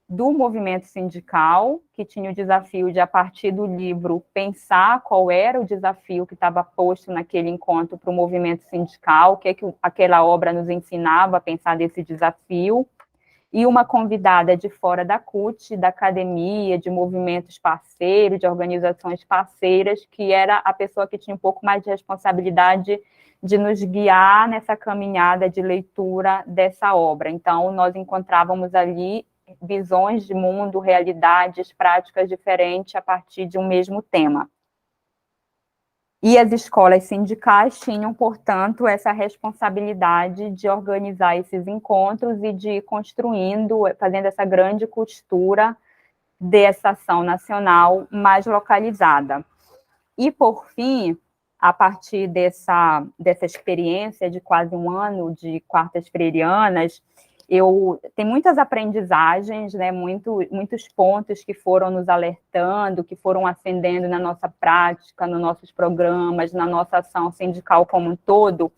do movimento sindical, que tinha o desafio de, a partir do livro, pensar qual era o desafio que estava posto naquele encontro para o movimento sindical, o que aquela obra nos ensinava a pensar desse desafio, e uma convidada de fora da CUT, da academia, de movimentos parceiros, de organizações parceiras, que era a pessoa que tinha um pouco mais de responsabilidade de nos guiar nessa caminhada de leitura dessa obra. Então, nós encontrávamos ali visões de mundo, realidades, práticas diferentes a partir de um mesmo tema. E as escolas sindicais tinham, portanto, essa responsabilidade de organizar esses encontros e de ir construindo, fazendo essa grande costura dessa ação nacional mais localizada. E, por fim, a partir dessa experiência de quase um ano de quartas freirianas, tem muitas aprendizagens, né, muitos pontos que foram nos alertando, que foram acendendo na nossa prática, nos nossos programas, na nossa ação sindical como um todo,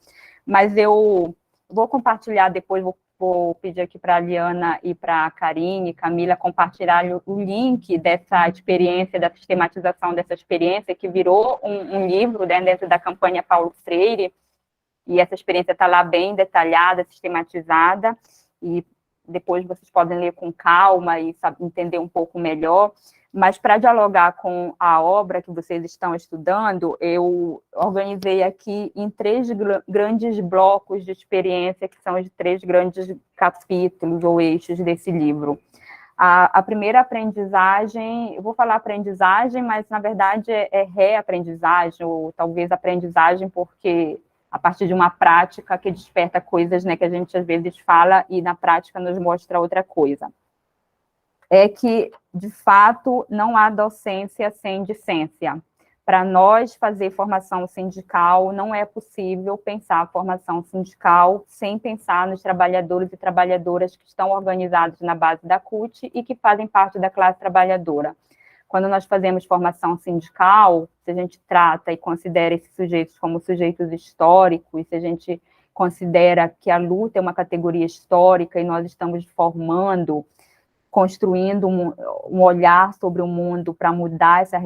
mas eu vou compartilhar depois, vou pedir aqui para a Liana e para a Karine, Camila, compartilhar o link dessa experiência, da sistematização dessa experiência, que virou um livro, né, dentro da campanha Paulo Freire, e essa experiência está lá bem detalhada, sistematizada, e depois vocês podem ler com calma e entender um pouco melhor. Mas, para dialogar com a obra que vocês estão estudando, eu organizei aqui em 3 grandes blocos de experiência, que são os 3 grandes capítulos ou eixos desse livro. A primeira aprendizagem, eu vou falar aprendizagem, mas, na verdade, é reaprendizagem, ou talvez aprendizagem, porque a partir de uma prática que desperta coisas, né, que a gente às vezes fala e na prática nos mostra outra coisa. É que, de fato, não há docência sem discência. Para nós fazer formação sindical, não é possível pensar a formação sindical sem pensar nos trabalhadores e trabalhadoras que estão organizados na base da CUT e que fazem parte da classe trabalhadora. Quando nós fazemos formação sindical, se a gente trata e considera esses sujeitos como sujeitos históricos, se a gente considera que a luta é uma categoria histórica e nós estamos formando, construindo um olhar sobre o mundo para mudar essa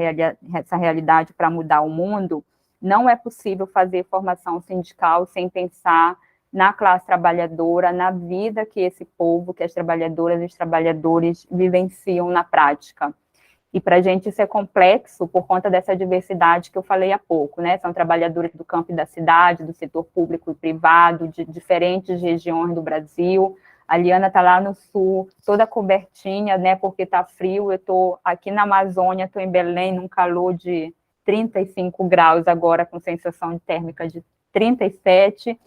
realidade, para mudar o mundo, não é possível fazer formação sindical sem pensar na classe trabalhadora, na vida que esse povo, que as trabalhadoras e os trabalhadores vivenciam na prática. E para a gente isso é complexo por conta dessa diversidade que eu falei há pouco, né? São trabalhadores do campo e da cidade, do setor público e privado, de diferentes regiões do Brasil. A Liana está lá no sul, toda cobertinha, né? Porque está frio. Eu estou aqui na Amazônia, estou em Belém, num calor de 35 graus agora, com sensação térmica de 37.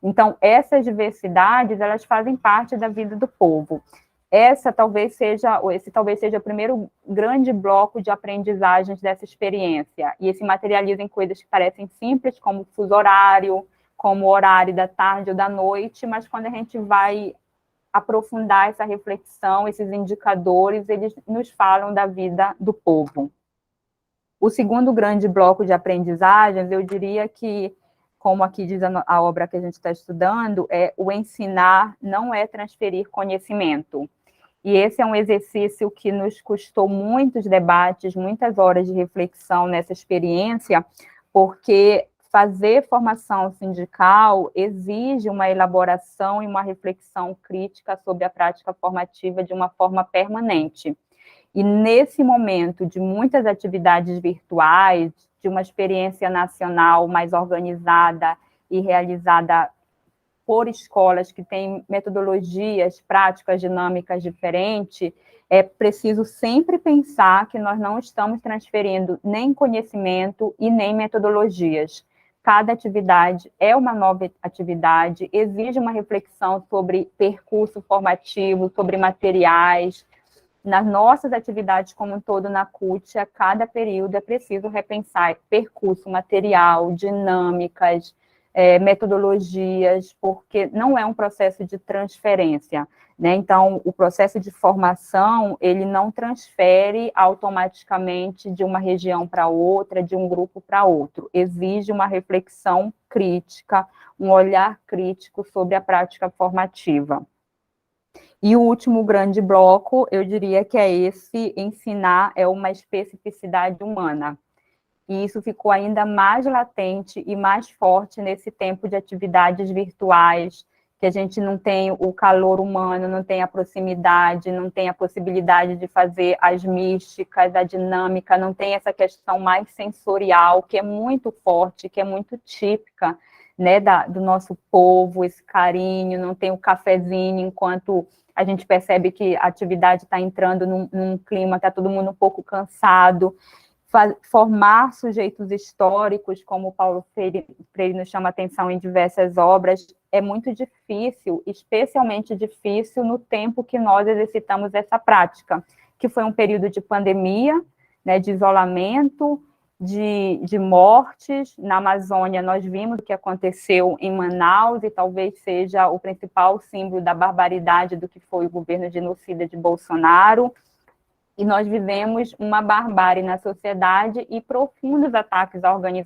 Então, essas diversidades, elas fazem parte da vida do povo. Esse talvez seja o primeiro grande bloco de aprendizagens dessa experiência, e esse materializa em coisas que parecem simples, como fuso horário, como o horário da tarde ou da noite, mas quando a gente vai aprofundar essa reflexão, esses indicadores, eles nos falam da vida do povo. O segundo grande bloco de aprendizagens, eu diria que, como aqui diz a obra que a gente está estudando, o ensinar não é transferir conhecimento. E esse é um exercício que nos custou muitos debates, muitas horas de reflexão nessa experiência, porque fazer formação sindical exige uma elaboração e uma reflexão crítica sobre a prática formativa de uma forma permanente. E nesse momento de muitas atividades virtuais, de uma experiência nacional mais organizada e realizada por escolas que têm metodologias, práticas, dinâmicas diferentes, é preciso sempre pensar que nós não estamos transferindo nem conhecimento e nem metodologias. Cada atividade é uma nova atividade, exige uma reflexão sobre percurso formativo, sobre materiais. Nas nossas atividades como um todo na CUT, a cada período é preciso repensar percurso, material, dinâmicas, metodologias, porque não é um processo de transferência, né? Então, o processo de formação, ele não transfere automaticamente de uma região para outra, de um grupo para outro. Exige uma reflexão crítica, um olhar crítico sobre a prática formativa. E o último grande bloco, eu diria que é esse: ensinar é uma especificidade humana. E isso ficou ainda mais latente e mais forte nesse tempo de atividades virtuais, que a gente não tem o calor humano, não tem a proximidade, não tem a possibilidade de fazer as místicas, a dinâmica, não tem essa questão mais sensorial, que é muito forte, que é muito típica, né, do nosso povo, esse carinho, não tem o cafezinho, enquanto a gente percebe que a atividade está entrando num clima, está todo mundo um pouco cansado. Formar sujeitos históricos, como o Paulo Freire nos chama a atenção em diversas obras, é muito difícil, especialmente difícil no tempo que nós exercitamos essa prática, que foi um período de pandemia, né, de isolamento, de mortes. Na Amazônia, nós vimos o que aconteceu em Manaus, e talvez seja o principal símbolo da barbaridade do que foi o governo genocida de Bolsonaro. E nós vivemos uma barbárie na sociedade e profundos ataques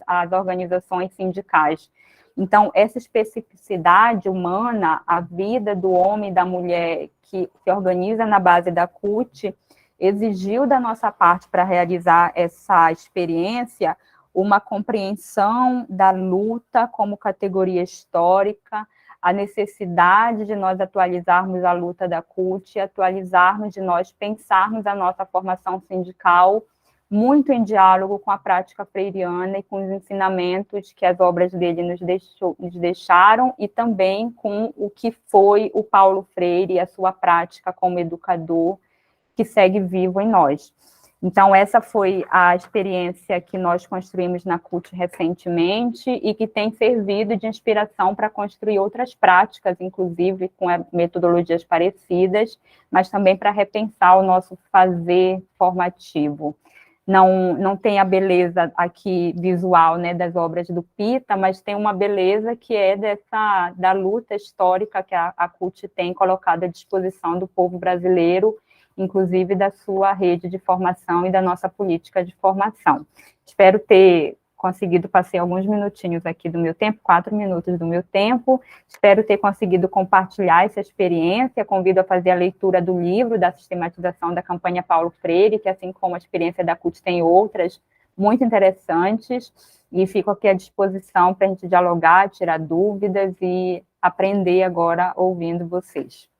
às organizações sindicais. Então, essa especificidade humana, a vida do homem e da mulher que se organiza na base da CUT, exigiu da nossa parte, para realizar essa experiência, uma compreensão da luta como categoria histórica, a necessidade de nós atualizarmos a luta da CUT, atualizarmos, de nós pensarmos a nossa formação sindical muito em diálogo com a prática freiriana e com os ensinamentos que as obras dele nos deixaram, e também com o que foi o Paulo Freire e a sua prática como educador, que segue vivo em nós. Então, essa foi a experiência que nós construímos na CUT recentemente e que tem servido de inspiração para construir outras práticas, inclusive com metodologias parecidas, mas também para repensar o nosso fazer formativo. Não tem a beleza aqui visual, né, das obras do Pita, mas tem uma beleza que é da luta histórica que a CUT tem colocado à disposição do povo brasileiro, inclusive da sua rede de formação e da nossa política de formação. Espero ter conseguido, passei alguns minutinhos aqui do meu tempo, 4 minutos do meu tempo, espero ter conseguido compartilhar essa experiência, convido a fazer a leitura do livro da sistematização da campanha Paulo Freire, que assim como a experiência da CUT tem outras muito interessantes, e fico aqui à disposição para a gente dialogar, tirar dúvidas e aprender agora ouvindo vocês.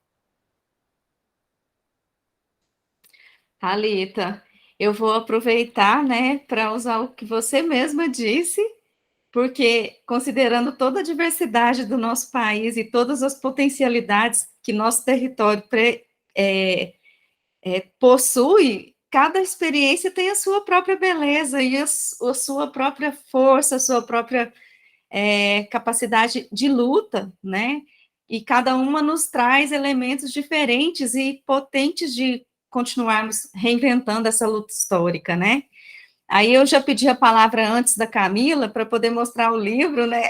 Thalita, eu vou aproveitar, né, para usar o que você mesma disse, porque considerando toda a diversidade do nosso país e todas as potencialidades que nosso território possui, cada experiência tem a sua própria beleza e a sua própria força, a sua própria capacidade de luta, né? E cada uma nos traz elementos diferentes e potentes de continuarmos reinventando essa luta histórica, né? Aí eu já pedi a palavra antes da Camila para poder mostrar o livro, né?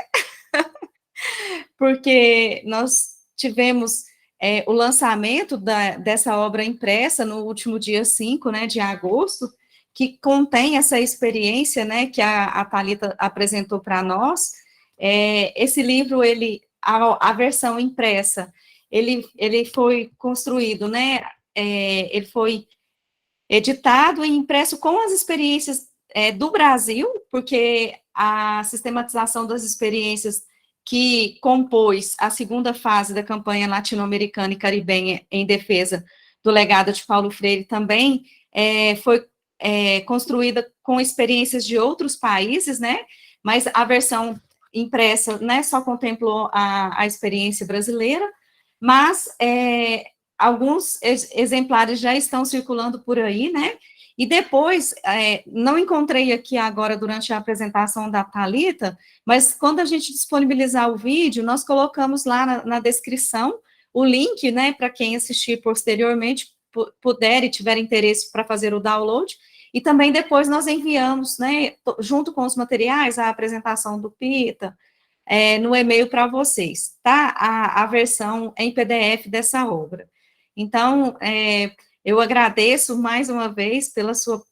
Porque nós tivemos o lançamento dessa obra impressa no último dia 5, né, de agosto, que contém essa experiência, né, que a Thalita apresentou para nós. Esse livro, a versão impressa, ele foi construído, né, ele foi editado e impresso com as experiências do Brasil, porque a sistematização das experiências que compôs a segunda fase da campanha latino-americana e caribenha em defesa do legado de Paulo Freire também foi construída com experiências de outros países, né, mas a versão impressa, né, só contemplou a experiência brasileira, mas alguns exemplares já estão circulando por aí, né, e depois, não encontrei aqui agora durante a apresentação da Thalita, mas quando a gente disponibilizar o vídeo, nós colocamos lá na descrição o link, né, para quem assistir posteriormente, puder e tiver interesse para fazer o download, e também depois nós enviamos, né, junto com os materiais, a apresentação do Pita, no e-mail para vocês, tá? A versão em PDF dessa obra. Então, eu agradeço mais uma vez pela sua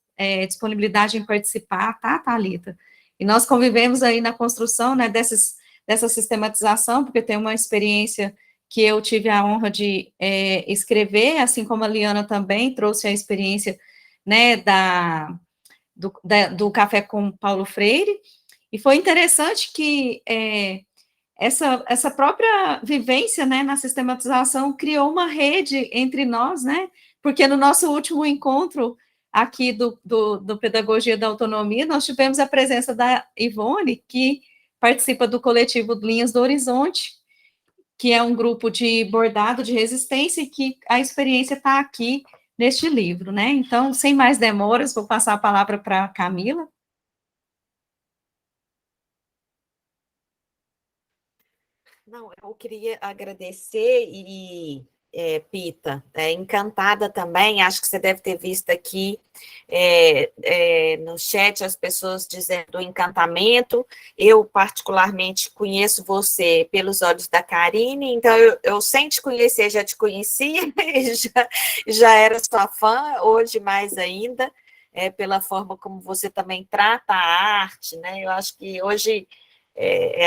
disponibilidade em participar, tá, Thalita? E nós convivemos aí na construção, né, dessa sistematização, porque tem uma experiência que eu tive a honra de escrever, assim como a Liana também trouxe a experiência, né, do Café com Paulo Freire, e foi interessante que essa própria vivência, né, na sistematização criou uma rede entre nós, né, porque no nosso último encontro aqui do Pedagogia da Autonomia, nós tivemos a presença da Ivone, que participa do coletivo Linhas do Horizonte, que é um grupo de bordado de resistência, e que a experiência está aqui neste livro, né? Então, sem mais demoras, vou passar a palavra para a Camila. Não, eu queria agradecer Pita, encantada também, acho que você deve ter visto aqui no chat as pessoas dizendo o encantamento. Eu, particularmente, conheço você pelos olhos da Karine, então eu sem te conhecer, já te conhecia, já era sua fã, hoje mais ainda, pela forma como você também trata a arte, né? Eu acho que hoje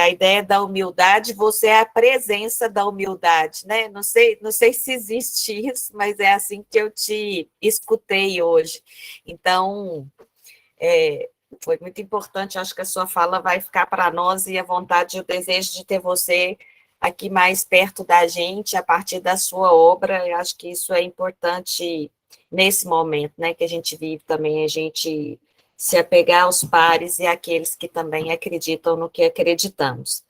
a ideia da humildade, você é a presença da humildade, né? Não sei se existe isso, mas é assim que eu te escutei hoje. Então, foi muito importante, acho que a sua fala vai ficar para nós, e a vontade e o desejo de ter você aqui mais perto da gente, a partir da sua obra, eu acho que isso é importante nesse momento, né, que a gente vive também, a gente se apegar aos pares e àqueles que também acreditam no que acreditamos.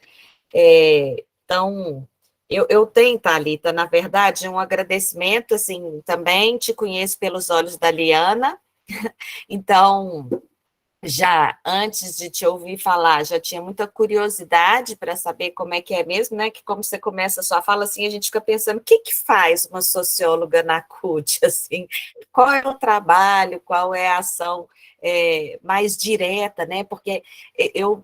Então, eu tenho, Thalita, na verdade, um agradecimento, assim, também te conheço pelos olhos da Liana, então, já antes de te ouvir falar, já tinha muita curiosidade para saber como é que é mesmo, né, que como você começa a sua fala, assim, a gente fica pensando, o que faz uma socióloga na CUT, assim, qual é o trabalho, qual é a ação mais direta, né, porque eu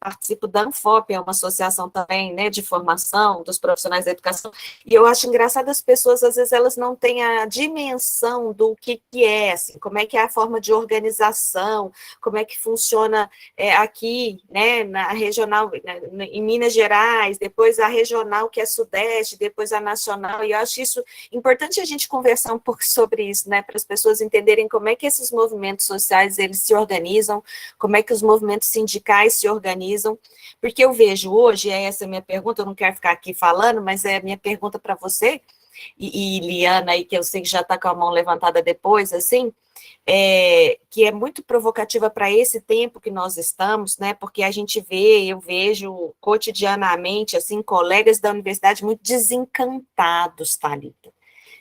participo da ANFOP, é uma associação também, né, de formação dos profissionais da educação, e eu acho engraçado as pessoas, às vezes, elas não têm a dimensão do que é, assim, como é que é a forma de organização, como é que funciona aqui, né, na regional, em Minas Gerais, depois a regional que é Sudeste, depois a nacional, e eu acho isso importante a gente conversar um pouco sobre isso, né, para as pessoas entenderem como é que esses movimentos sociais, eles se organizam, como é que os movimentos sindicais se organizam, porque eu vejo hoje, essa é a minha pergunta, eu não quero ficar aqui falando, mas é a minha pergunta para você, e Liana, aí, que eu sei que já está com a mão levantada depois, assim, que é muito provocativa para esse tempo que nós estamos, né, porque a gente eu vejo cotidianamente, assim, colegas da universidade muito desencantados, Thalita,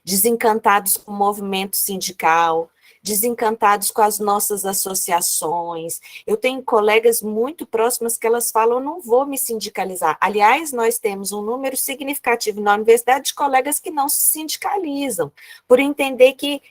desencantados com o movimento sindical, desencantados com as nossas associações. Eu tenho colegas muito próximas que elas falam, eu não vou me sindicalizar. Aliás, nós temos um número significativo na universidade de colegas que não se sindicalizam, por entender que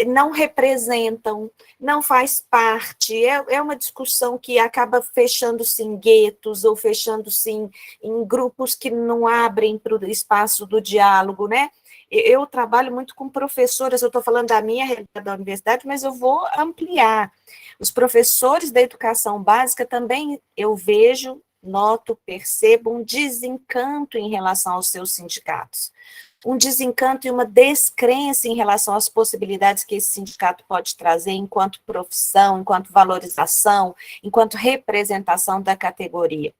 não representam, não faz parte, é uma discussão que acaba fechando-se em guetos, ou fechando-se em grupos que não abrem para o espaço do diálogo, né? Eu trabalho muito com professoras, eu estou falando da minha realidade da universidade, mas eu vou ampliar. Os professores da educação básica também, eu vejo, noto, percebo um desencanto em relação aos seus sindicatos. Um desencanto e uma descrença em relação às possibilidades que esse sindicato pode trazer enquanto profissão, enquanto valorização, enquanto representação da categoria.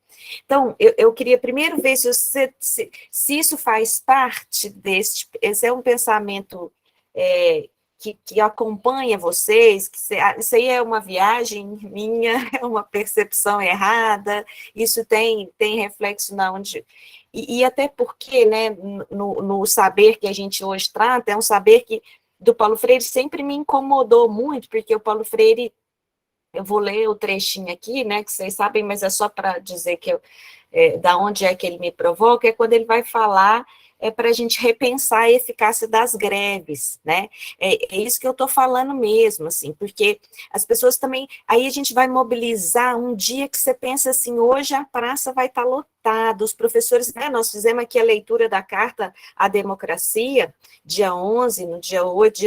Então, eu queria primeiro ver se isso faz parte esse é um pensamento que acompanha vocês, isso aí é uma viagem minha, é uma percepção errada, isso tem reflexo na onde... E até porque, né, no saber que a gente hoje trata, é um saber que do Paulo Freire sempre me incomodou muito, porque o Paulo Freire, eu vou ler o trechinho aqui, né, que vocês sabem, mas é só para dizer que da onde é que ele me provoca, é quando ele vai falar para a gente repensar a eficácia das greves, né? É isso que eu estou falando mesmo, assim, porque as pessoas também, aí a gente vai mobilizar um dia que você pensa assim, hoje a praça vai estar lotada, os professores, né, nós fizemos aqui a leitura da Carta à Democracia, dia 11, no dia 8,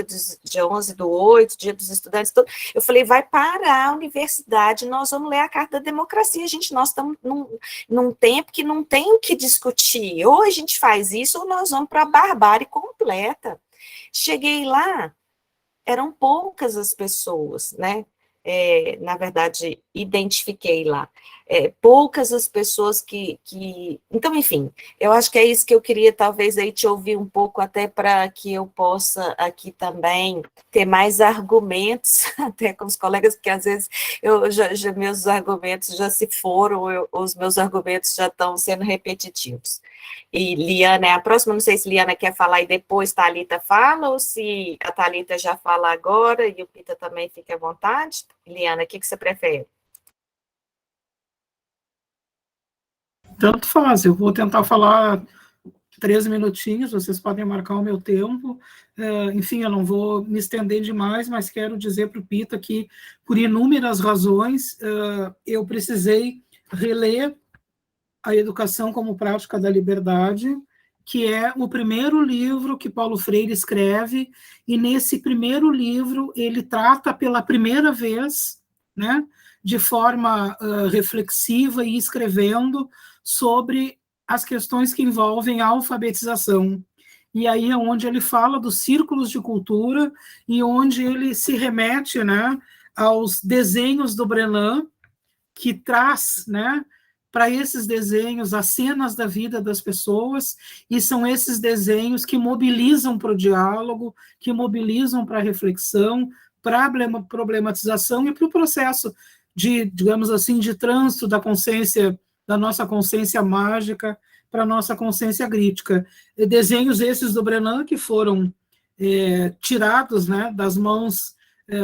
dia 11/8, dia dos estudantes, eu falei, vai parar a universidade, nós vamos ler a Carta da Democracia, gente, nós estamos num tempo que não tem o que discutir, ou a gente faz isso, ou nós vamos para a barbárie completa. Cheguei lá, eram poucas as pessoas, né? Na verdade, identifiquei lá. Poucas as pessoas que... Então, enfim, eu acho que é isso que eu queria, talvez, aí te ouvir um pouco, até para que eu possa aqui também ter mais argumentos, até com os colegas, porque às vezes meus argumentos já se foram, os meus argumentos já estão sendo repetitivos. E Liana é a próxima, não sei se Liana quer falar e depois Thalita fala, ou se a Thalita já fala agora e o Pita também fica à vontade. Liana, o que você prefere? Tanto faz, eu vou tentar falar 13 minutinhos, vocês podem marcar o meu tempo. Enfim, eu não vou me estender demais, mas quero dizer para o Pita que, por inúmeras razões, eu precisei reler A Educação como Prática da Liberdade, que é o primeiro livro que Paulo Freire escreve, e nesse primeiro livro ele trata pela primeira vez, né, de forma reflexiva e escrevendo sobre as questões que envolvem a alfabetização. E aí é onde ele fala dos círculos de cultura e onde ele se remete, né, aos desenhos do Brenan, que traz, né, para esses desenhos as cenas da vida das pessoas, e são esses desenhos que mobilizam para o diálogo, que mobilizam para a reflexão, para a problematização e para o processo de, digamos assim, de trânsito da consciência, da nossa consciência mágica para a nossa consciência crítica. E desenhos esses do Brenan que foram tirados, né, das mãos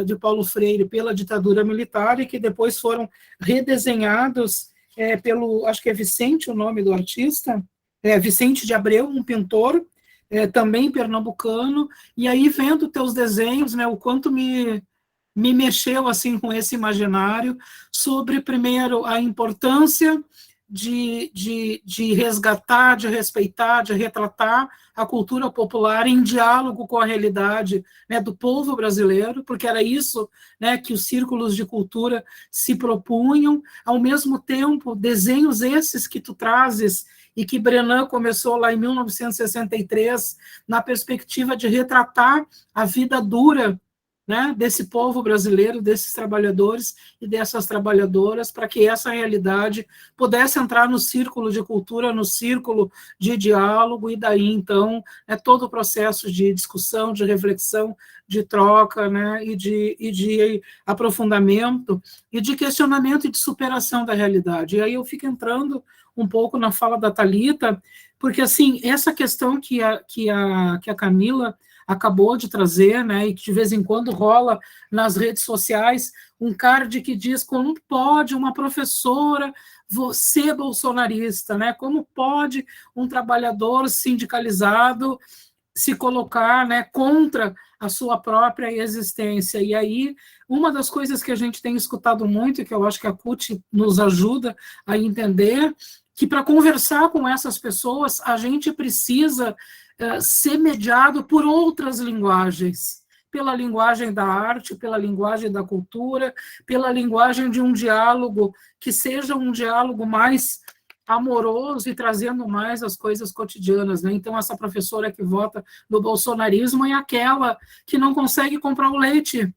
de Paulo Freire pela ditadura militar e que depois foram redesenhados pelo, acho que é Vicente o nome do artista, Vicente de Abreu, um pintor, também pernambucano, e aí vendo teus desenhos, né, o quanto me mexeu assim com esse imaginário sobre, primeiro, a importância de resgatar, de respeitar, de retratar a cultura popular em diálogo com a realidade, né, do povo brasileiro, porque era isso, né, que os círculos de cultura se propunham. Ao mesmo tempo, desenhos esses que tu trazes e que Brenan começou lá em 1963, na perspectiva de retratar a vida dura, né, desse povo brasileiro, desses trabalhadores e dessas trabalhadoras, para que essa realidade pudesse entrar no círculo de cultura, no círculo de diálogo, e daí, então, todo o processo de discussão, de reflexão, de troca, né, e de aprofundamento, e de questionamento e de superação da realidade. E aí eu fico entrando um pouco na fala da Thalita, porque, assim, essa questão que a Camila acabou de trazer, né, e que de vez em quando rola nas redes sociais, um card que diz como pode uma professora ser bolsonarista, né, como pode um trabalhador sindicalizado se colocar, né, contra a sua própria existência. E aí, uma das coisas que a gente tem escutado muito, e que eu acho que a CUT nos ajuda a entender, que para conversar com essas pessoas, a gente precisa ser mediado por outras linguagens, pela linguagem da arte, pela linguagem da cultura, pela linguagem de um diálogo que seja um diálogo mais amoroso e trazendo mais as coisas cotidianas, né? Então, essa professora que vota no bolsonarismo é aquela que não consegue comprar o leite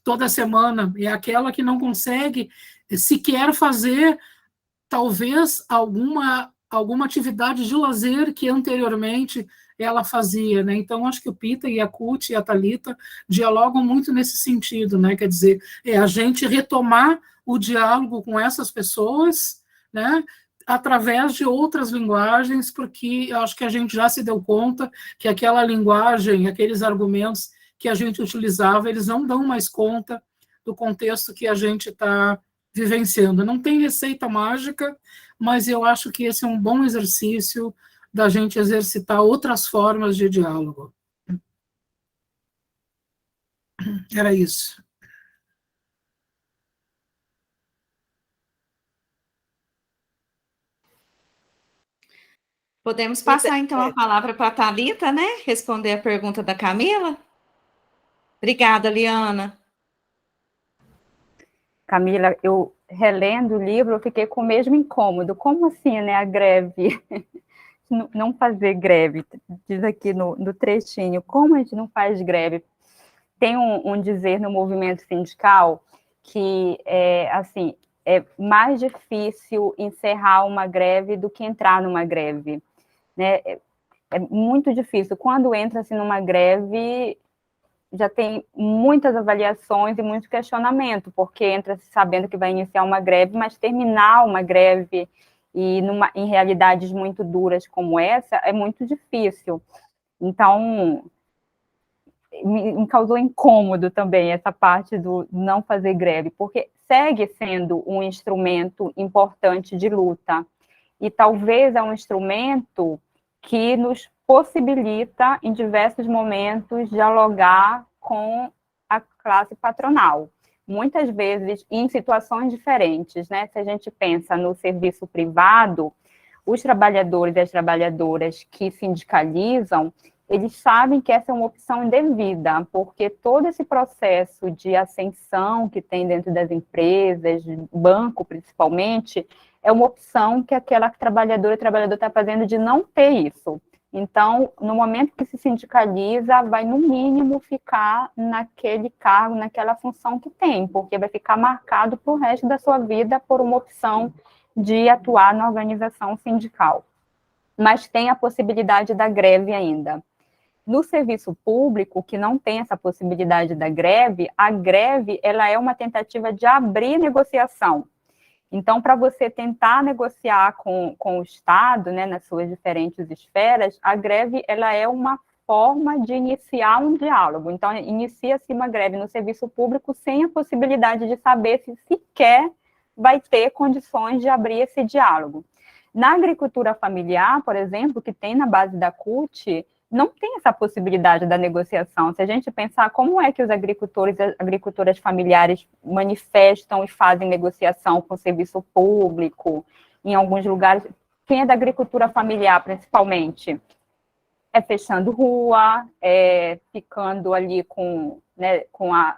toda semana, é aquela que não consegue sequer fazer, talvez, alguma atividade de lazer que anteriormente ela fazia, né? Então, acho que o Pita e a CUT e a Thalita dialogam muito nesse sentido, né? Quer dizer, a gente retomar o diálogo com essas pessoas, né? Através de outras linguagens, porque acho que a gente já se deu conta que aquela linguagem, aqueles argumentos que a gente utilizava, eles não dão mais conta do contexto que a gente está vivenciando. Não tem receita mágica, mas eu acho que esse é um bom exercício da gente exercitar outras formas de diálogo. Era isso. Podemos passar, então, a palavra para a Thalita, né? Responder a pergunta da Camila. Obrigada, Liana. Camila, eu relendo o livro, eu fiquei com o mesmo incômodo. Como assim, né, a greve? Não fazer greve, diz aqui no trechinho, como a gente não faz greve? Tem um dizer no movimento sindical que assim, é mais difícil encerrar uma greve do que entrar numa greve, né? É muito difícil. Quando entra-se numa greve, já tem muitas avaliações e muito questionamento, porque entra-se sabendo que vai iniciar uma greve, mas terminar uma greve e em realidades muito duras como essa é muito difícil. Então, me causou incômodo também essa parte do não fazer greve, porque segue sendo um instrumento importante de luta, e talvez é um instrumento que nos possibilita, em diversos momentos, dialogar com a classe patronal, muitas vezes em situações diferentes, né? Se a gente pensa no serviço privado, os trabalhadores e as trabalhadoras que sindicalizam, eles sabem que essa é uma opção indevida, porque todo esse processo de ascensão que tem dentro das empresas, banco principalmente, é uma opção que aquela trabalhadora e trabalhador está fazendo de não ter isso. Então, no momento que se sindicaliza, vai, no mínimo, ficar naquele cargo, naquela função que tem, porque vai ficar marcado para o resto da sua vida por uma opção de atuar na organização sindical. Mas tem a possibilidade da greve ainda. No serviço público, que não tem essa possibilidade da greve, a greve ela é uma tentativa de abrir negociação. Então, para você tentar negociar com o Estado, né, nas suas diferentes esferas, a greve ela é uma forma de iniciar um diálogo. Então, inicia-se uma greve no serviço público sem a possibilidade de saber se sequer vai ter condições de abrir esse diálogo. Na agricultura familiar, por exemplo, que tem na base da CUT, não tem essa possibilidade da negociação. Se a gente pensar como é que os agricultores e agricultoras familiares manifestam e fazem negociação com o serviço público, em alguns lugares, quem é da agricultura familiar, principalmente, é fechando rua, ficando ali com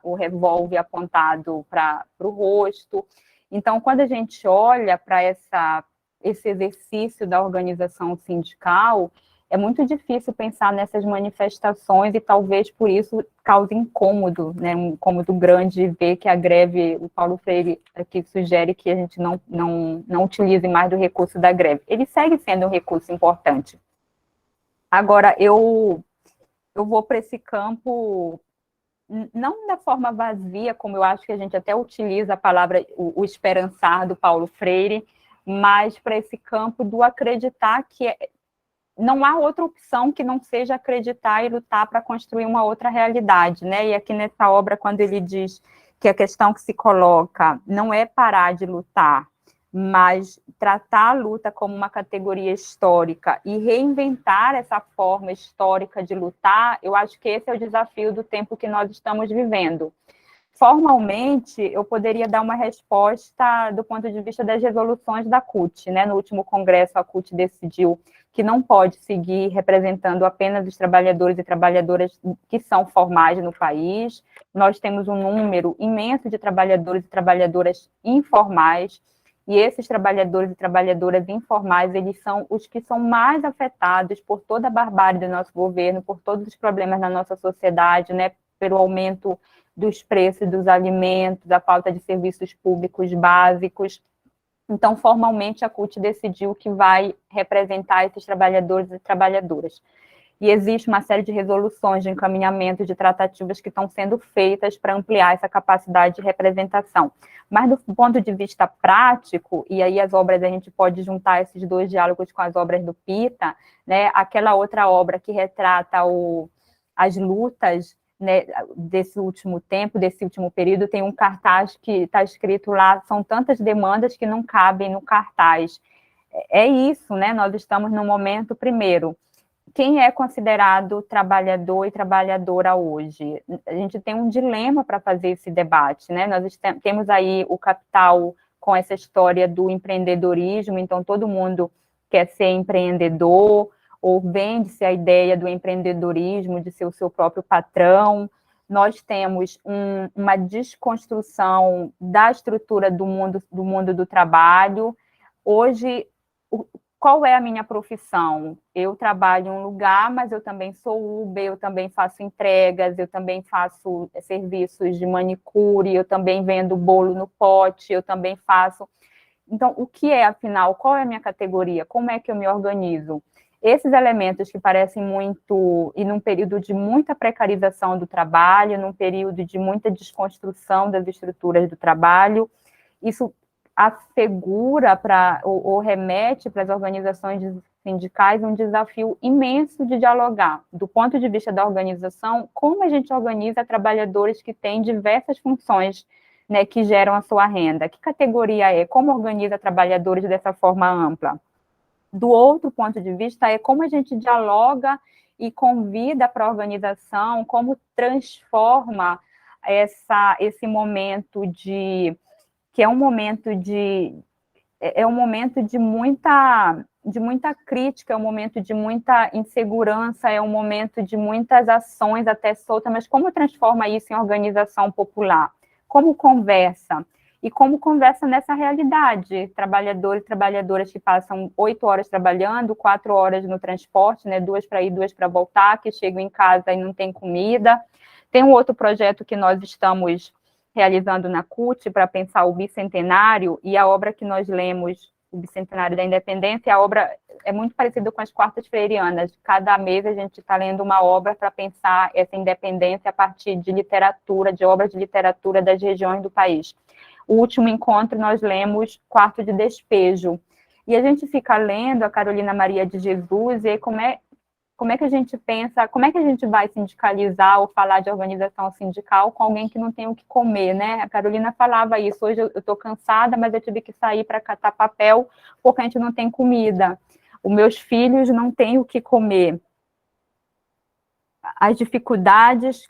o revólver apontado para o rosto. Então, quando a gente olha para esse exercício da organização sindical, é muito difícil pensar nessas manifestações e talvez por isso cause incômodo, né? Um incômodo grande ver que a greve, o Paulo Freire aqui sugere que a gente não utilize mais do recurso da greve. Ele segue sendo um recurso importante. Agora, eu vou para esse campo, não da forma vazia, como eu acho que a gente até utiliza a palavra, o esperançar do Paulo Freire, mas para esse campo do acreditar que não há outra opção que não seja acreditar e lutar para construir uma outra realidade, né? E aqui nessa obra, quando ele diz que a questão que se coloca não é parar de lutar, mas tratar a luta como uma categoria histórica e reinventar essa forma histórica de lutar, eu acho que esse é o desafio do tempo que nós estamos vivendo. Formalmente, eu poderia dar uma resposta do ponto de vista das resoluções da CUT, né? No último congresso, a CUT decidiu que não pode seguir representando apenas os trabalhadores e trabalhadoras que são formais no país. Nós temos um número imenso de trabalhadores e trabalhadoras informais, e esses trabalhadores e trabalhadoras informais, eles são os que são mais afetados por toda a barbárie do nosso governo, por todos os problemas na nossa sociedade, né? Pelo aumento dos preços dos alimentos, a falta de serviços públicos básicos. Então, formalmente, a CUT decidiu que vai representar esses trabalhadores e trabalhadoras. E existe uma série de resoluções de encaminhamento, de tratativas que estão sendo feitas para ampliar essa capacidade de representação. Mas, do ponto de vista prático, e aí as obras, a gente pode juntar esses dois diálogos com as obras do Pita, né? Aquela outra obra que retrata as lutas, né, desse último tempo, desse último período, tem um cartaz que está escrito lá, são tantas demandas que não cabem no cartaz. É isso, né? Nós estamos no momento, primeiro, quem é considerado trabalhador e trabalhadora hoje? A gente tem um dilema para fazer esse debate, né? Nós temos aí o capital com essa história do empreendedorismo, então todo mundo quer ser empreendedor, ou vende-se a ideia do empreendedorismo, de ser o seu próprio patrão. Nós temos uma desconstrução da estrutura do mundo do trabalho. Hoje, qual é a minha profissão? Eu trabalho em um lugar, mas eu também sou Uber, eu também faço entregas, eu também faço serviços de manicure, eu também vendo bolo no pote, eu também faço... Então, o que é, afinal? Qual é a minha categoria? Como é que eu me organizo? Esses elementos que parecem muito, e num período de muita precarização do trabalho, num período de muita desconstrução das estruturas do trabalho, isso assegura ou remete para as organizações sindicais um desafio imenso de dialogar, do ponto de vista da organização, como a gente organiza trabalhadores que têm diversas funções, né, que geram a sua renda. Que categoria é? Como organiza trabalhadores dessa forma ampla? Do outro ponto de vista, é como a gente dialoga e convida para a organização, como transforma esse momento que é um momento de muita crítica, é um momento de muita insegurança, é um momento de muitas ações até soltas, mas como transforma isso em organização popular? Como conversa? E como conversa nessa realidade, trabalhadores e trabalhadoras que passam 8 horas trabalhando, 4 horas no transporte, né, 2 para ir, 2 para voltar, que chegam em casa e não tem comida. Tem um outro projeto que nós estamos realizando na CUT para pensar o bicentenário, e a obra que nós lemos, o Bicentenário da Independência, a obra é muito parecida com as quartas freirianas. Cada mês a gente está lendo uma obra para pensar essa independência a partir de literatura, de obras de literatura das regiões do país. O último encontro, nós lemos Quarto de Despejo. E a gente fica lendo a Carolina Maria de Jesus, e aí como é que a gente pensa, como é que a gente vai sindicalizar ou falar de organização sindical com alguém que não tem o que comer, né? A Carolina falava isso, hoje eu estou cansada, mas eu tive que sair para catar papel porque a gente não tem comida. Os meus filhos não têm o que comer. As dificuldades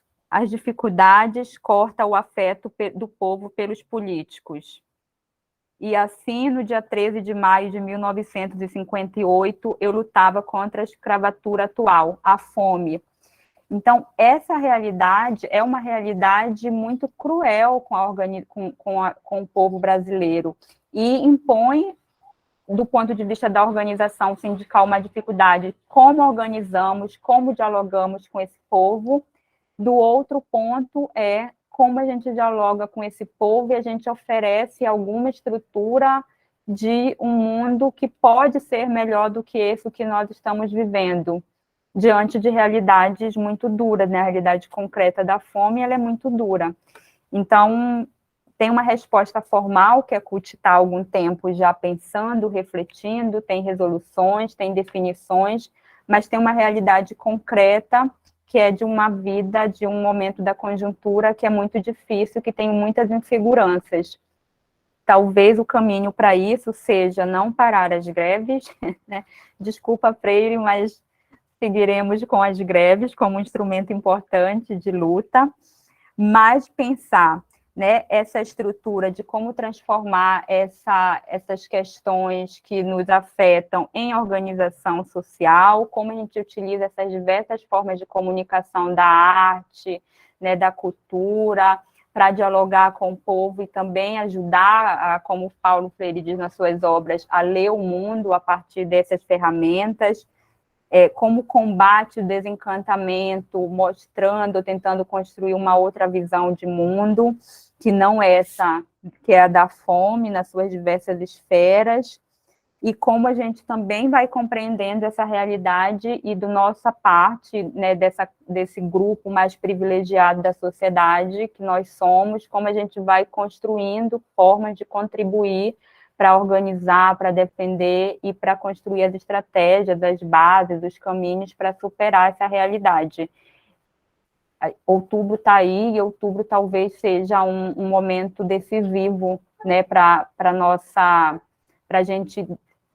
cortam o afeto do povo pelos políticos. E assim, no dia 13 de maio de 1958, eu lutava contra a escravatura atual, a fome. Então, essa realidade é uma realidade muito cruel com o povo brasileiro e impõe, do ponto de vista da organização sindical, uma dificuldade. Como organizamos, como dialogamos com esse povo? Do outro ponto é como a gente dialoga com esse povo e a gente oferece alguma estrutura de um mundo que pode ser melhor do que esse que nós estamos vivendo, diante de realidades muito duras, né? A realidade concreta da fome, ela é muito dura. Então, tem uma resposta formal que a CUT está há algum tempo já pensando, refletindo, tem resoluções, tem definições, mas tem uma realidade concreta que é de uma vida, de um momento da conjuntura que é muito difícil, que tem muitas inseguranças. talvez o caminho para isso seja não parar as greves, né? Desculpa, Freire, mas seguiremos com as greves como um instrumento importante de luta, mas pensar, né, essa estrutura de como transformar essas questões que nos afetam em organização social, como a gente utiliza essas diversas formas de comunicação da arte, né, da cultura, para dialogar com o povo e também ajudar, como Paulo Freire diz nas suas obras, a ler o mundo a partir dessas ferramentas, como combate o desencantamento, mostrando, tentando construir uma outra visão de mundo, que não é essa, que é a da fome, nas suas diversas esferas, e como a gente também vai compreendendo essa realidade e do nossa parte, né, desse grupo mais privilegiado da sociedade que nós somos, como a gente vai construindo formas de contribuir para organizar, para defender e para construir as estratégias, as bases, os caminhos para superar essa realidade. Outubro está aí, e outubro talvez seja um momento decisivo, né, para a gente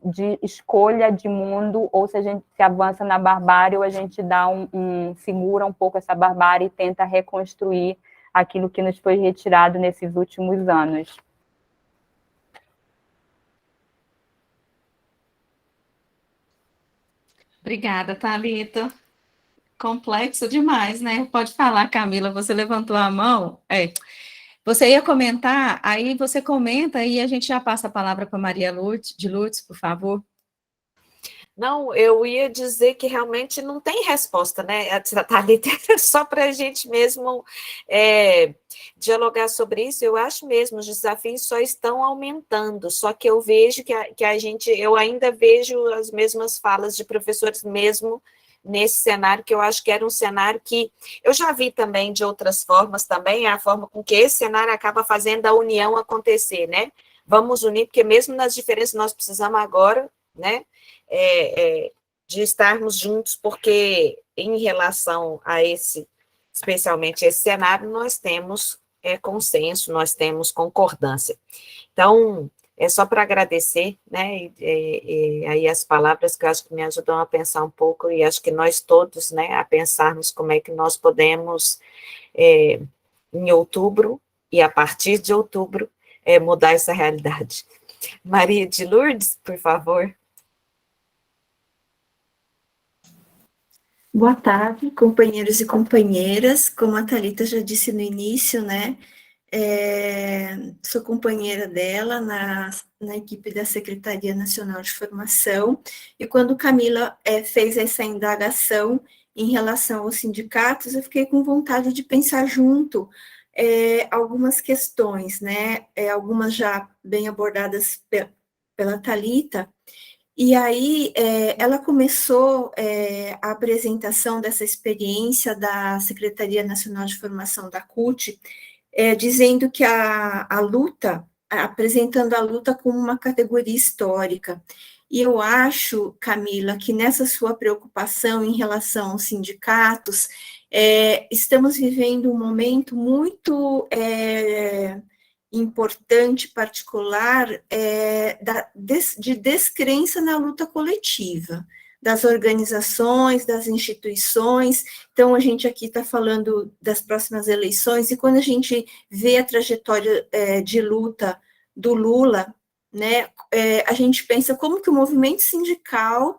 de escolha de mundo, ou se a gente se avança na barbárie, ou a gente dá segura um pouco essa barbárie e tenta reconstruir aquilo que nos foi retirado nesses últimos anos. Obrigada, Thalita. Complexo demais, né? Pode falar, Camila, você levantou a mão. Você ia comentar, aí você comenta e a gente já passa a palavra para Maria de Lourdes, por favor. Não, eu ia dizer que realmente não tem resposta, né? Thalita, só para a gente mesmo dialogar sobre isso. Eu acho mesmo, os desafios só estão aumentando, só que eu vejo eu ainda vejo as mesmas falas de professores mesmo nesse cenário, que eu acho que era um cenário que eu já vi também de outras formas também, a forma com que esse cenário acaba fazendo a união acontecer, né? Vamos unir, porque mesmo nas diferenças nós precisamos agora, né, de estarmos juntos, porque em relação a especialmente esse cenário, nós temos consenso, nós temos concordância. Então, é só para agradecer, né, e aí as palavras que eu acho que me ajudam a pensar um pouco, e acho que nós todos, né, a pensarmos como é que nós podemos, em outubro, e a partir de outubro, mudar essa realidade. Maria de Lourdes, por favor. Boa tarde, companheiros e companheiras. Como a Thalita já disse no início, né, sou companheira dela na equipe da Secretaria Nacional de Formação, e quando Camila fez essa indagação em relação aos sindicatos, eu fiquei com vontade de pensar junto algumas questões, né, algumas já bem abordadas pela Thalita. E aí, ela começou a apresentação dessa experiência da Secretaria Nacional de Formação da CUT, dizendo que a luta, apresentando a luta como uma categoria histórica. E eu acho, Camila, que nessa sua preocupação em relação aos sindicatos, estamos vivendo um momento muito importante, particular, de descrença na luta coletiva, das organizações, das instituições. Então, a gente aqui está falando das próximas eleições, e quando a gente vê a trajetória de luta do Lula, né, a gente pensa como que o movimento sindical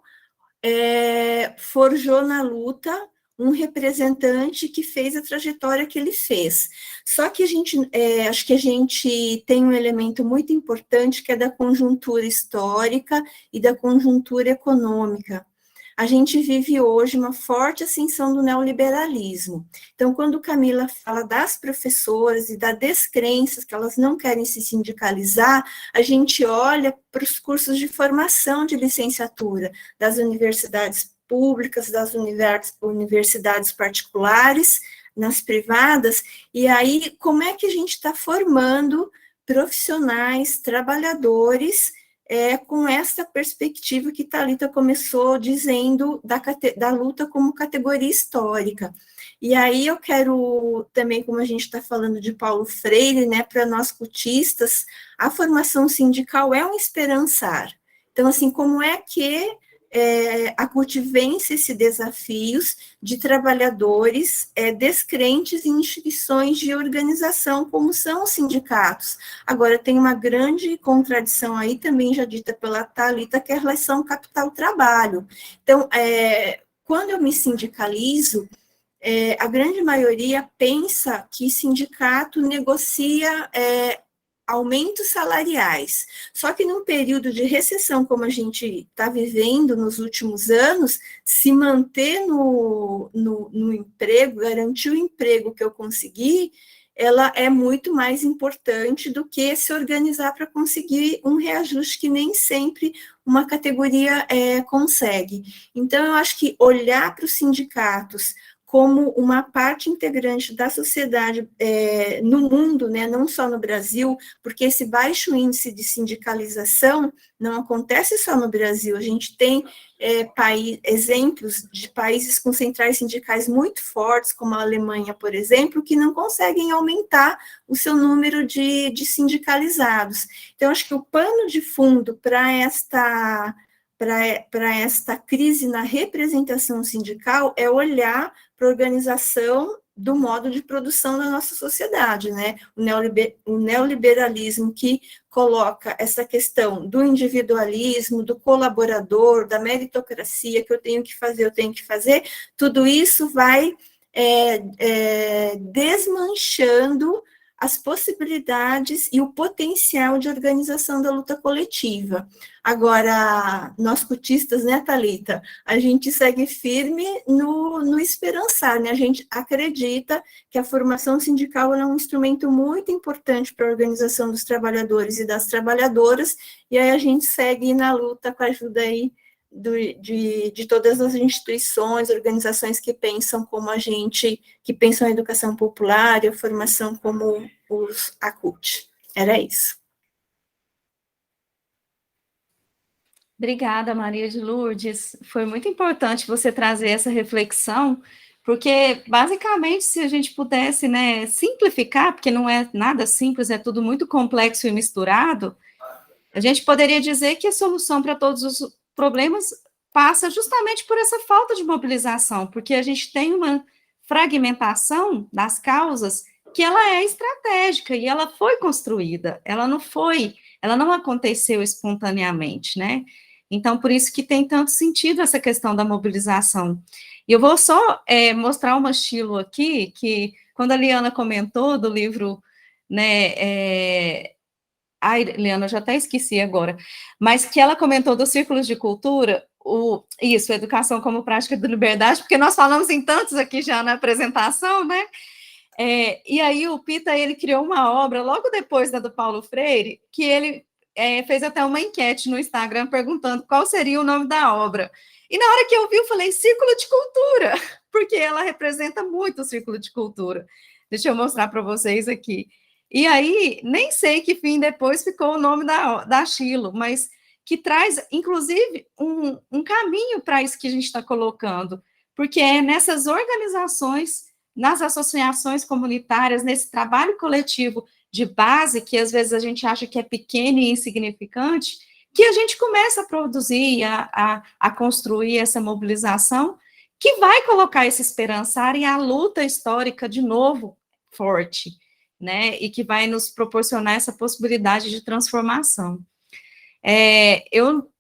forjou na luta um representante que fez a trajetória que ele fez. Só que acho que a gente tem um elemento muito importante, que é da conjuntura histórica e da conjuntura econômica. A gente vive hoje uma forte ascensão do neoliberalismo. Então, quando Camila fala das professoras e da descrença, que elas não querem se sindicalizar, a gente olha para os cursos de formação de licenciatura das universidades públicas, das universidades particulares, nas privadas, e aí como é que a gente está formando profissionais, trabalhadores, com essa perspectiva que Thalita começou dizendo da luta como categoria histórica. E aí eu quero também, como a gente está falando de Paulo Freire, né, para nós cultistas, a formação sindical é um esperançar. Então, assim, como é que a CUT vence esses desafios de trabalhadores descrentes em instituições de organização, como são os sindicatos? Agora, tem uma grande contradição aí, também já dita pela Thalita, que é a relação capital-trabalho. Então, quando eu me sindicalizo, a grande maioria pensa que sindicato negocia aumentos salariais. Só que num período de recessão, como a gente está vivendo nos últimos anos, se manter no emprego, garantir o emprego que eu consegui, ela é muito mais importante do que se organizar para conseguir um reajuste que nem sempre uma categoria consegue. Então, eu acho que olhar para os sindicatos como uma parte integrante da sociedade no mundo, né, não só no Brasil, porque esse baixo índice de sindicalização não acontece só no Brasil. A gente tem exemplos de países com centrais sindicais muito fortes, como a Alemanha, por exemplo, que não conseguem aumentar o seu número de sindicalizados. Então, acho que o pano de fundo para esta crise na representação sindical é olhar para a organização do modo de produção da nossa sociedade, né? O neoliberalismo que coloca essa questão do individualismo, do colaborador, da meritocracia, que eu tenho que fazer, tudo isso vai desmanchando as possibilidades e o potencial de organização da luta coletiva. Agora, nós cultistas, né, Thalita, a gente segue firme no esperançar, né? A gente acredita que a formação sindical é um instrumento muito importante para a organização dos trabalhadores e das trabalhadoras, e aí a gente segue na luta com a ajuda aí de todas as instituições, organizações que pensam como a gente, que pensam a educação popular e a formação como a CUT. Era isso. Obrigada, Maria de Lourdes. Foi muito importante você trazer essa reflexão, porque, basicamente, se a gente pudesse, né, simplificar, porque não é nada simples, é tudo muito complexo e misturado, a gente poderia dizer que a solução para todos os problemas passa justamente por essa falta de mobilização, porque a gente tem uma fragmentação das causas que ela é estratégica e ela foi construída, ela não aconteceu espontaneamente, né? Então, por isso que tem tanto sentido essa questão da mobilização. E eu vou só mostrar uma estilo aqui, que quando a Liana comentou do livro, né, ai, Liana, eu já até esqueci agora, mas que ela comentou dos círculos de cultura, educação como prática de liberdade, porque nós falamos em tantos aqui já na apresentação, né? E aí o Pita, ele criou uma obra, logo depois da do Paulo Freire, que ele fez até uma enquete no Instagram, perguntando qual seria o nome da obra. E na hora que eu vi, eu falei, Círculo de Cultura, porque ela representa muito o Círculo de Cultura. Deixa eu mostrar para vocês aqui. E aí, nem sei que fim depois ficou o nome da Chilo, mas que traz, inclusive, um caminho para isso que a gente está colocando, porque é nessas organizações, nas associações comunitárias, nesse trabalho coletivo de base, que às vezes a gente acha que é pequeno e insignificante, que a gente começa a produzir, a construir essa mobilização, que vai colocar esse esperançar e a luta histórica de novo forte, né, e que vai nos proporcionar essa possibilidade de transformação.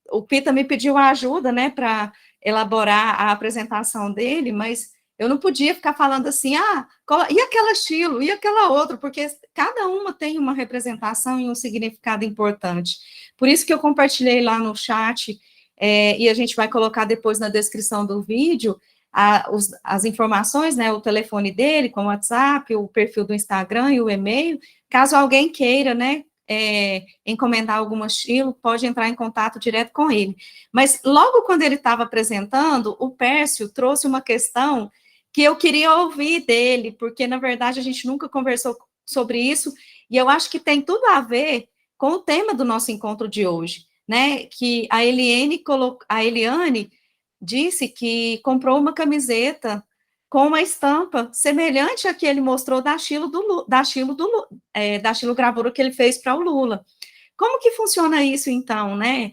O Pita me pediu ajuda, né, para elaborar a apresentação dele, mas eu não podia ficar falando assim, e aquela estilo, e aquela outra, porque cada uma tem uma representação e um significado importante. Por isso que eu compartilhei lá no chat, e a gente vai colocar depois na descrição do vídeo, as informações, né, o telefone dele, com o WhatsApp, o perfil do Instagram e o e-mail, caso alguém queira, né, encomendar algum estilo, pode entrar em contato direto com ele. Mas logo quando ele estava apresentando, o Pércio trouxe uma questão que eu queria ouvir dele, porque, na verdade, a gente nunca conversou sobre isso, e eu acho que tem tudo a ver com o tema do nosso encontro de hoje, né, que a Eliane disse que comprou uma camiseta com uma estampa semelhante à que ele mostrou da Chilo Gravura que ele fez para o Lula. Como que funciona isso, então, né?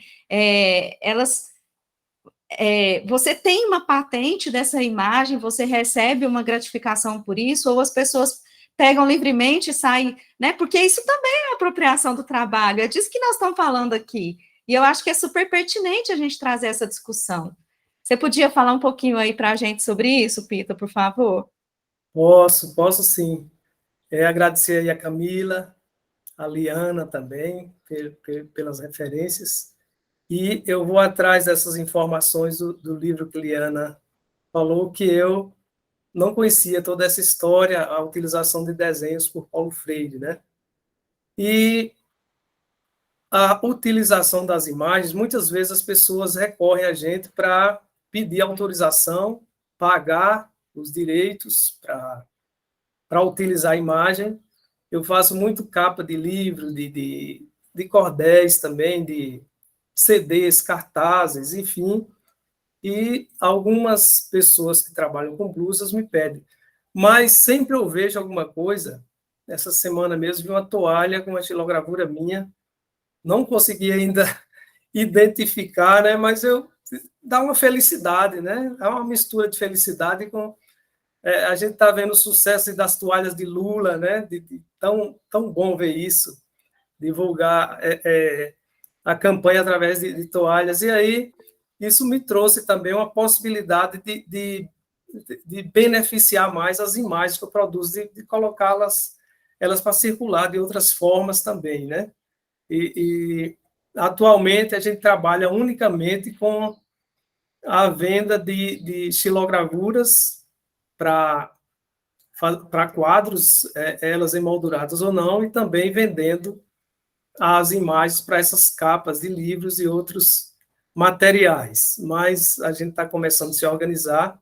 Você tem uma patente dessa imagem, você recebe uma gratificação por isso, ou as pessoas pegam livremente e saem, né? Porque isso também é apropriação do trabalho, é disso que nós estamos falando aqui. E eu acho que é super pertinente a gente trazer essa discussão. Você podia falar um pouquinho aí para a gente sobre isso, Pita, por favor? Posso sim. Agradecer aí a Camila, a Liana também, pelas referências. E eu vou atrás dessas informações do livro que Liana falou, que eu não conhecia toda essa história, a utilização de desenhos por Paulo Freire, né? E a utilização das imagens, muitas vezes as pessoas recorrem a gente para pedir autorização, pagar os direitos para utilizar a imagem. Eu faço muito capa de livro, de cordéis também, de CDs, cartazes, enfim, e algumas pessoas que trabalham com blusas me pedem. Mas sempre eu vejo alguma coisa, essa semana mesmo vi uma toalha com uma estilogravura minha, não consegui ainda identificar, né, mas dá uma felicidade, né, é uma mistura de felicidade com... a gente está vendo o sucesso das toalhas de Lula, né, tão bom ver isso, divulgar a campanha através de toalhas, e aí isso me trouxe também uma possibilidade de beneficiar mais as imagens que eu produzo, de colocá-las elas para circular de outras formas também, né? E atualmente a gente trabalha unicamente com a venda de xilogravuras para quadros, elas emolduradas ou não, e também vendendo as imagens para essas capas de livros e outros materiais. Mas a gente está começando a se organizar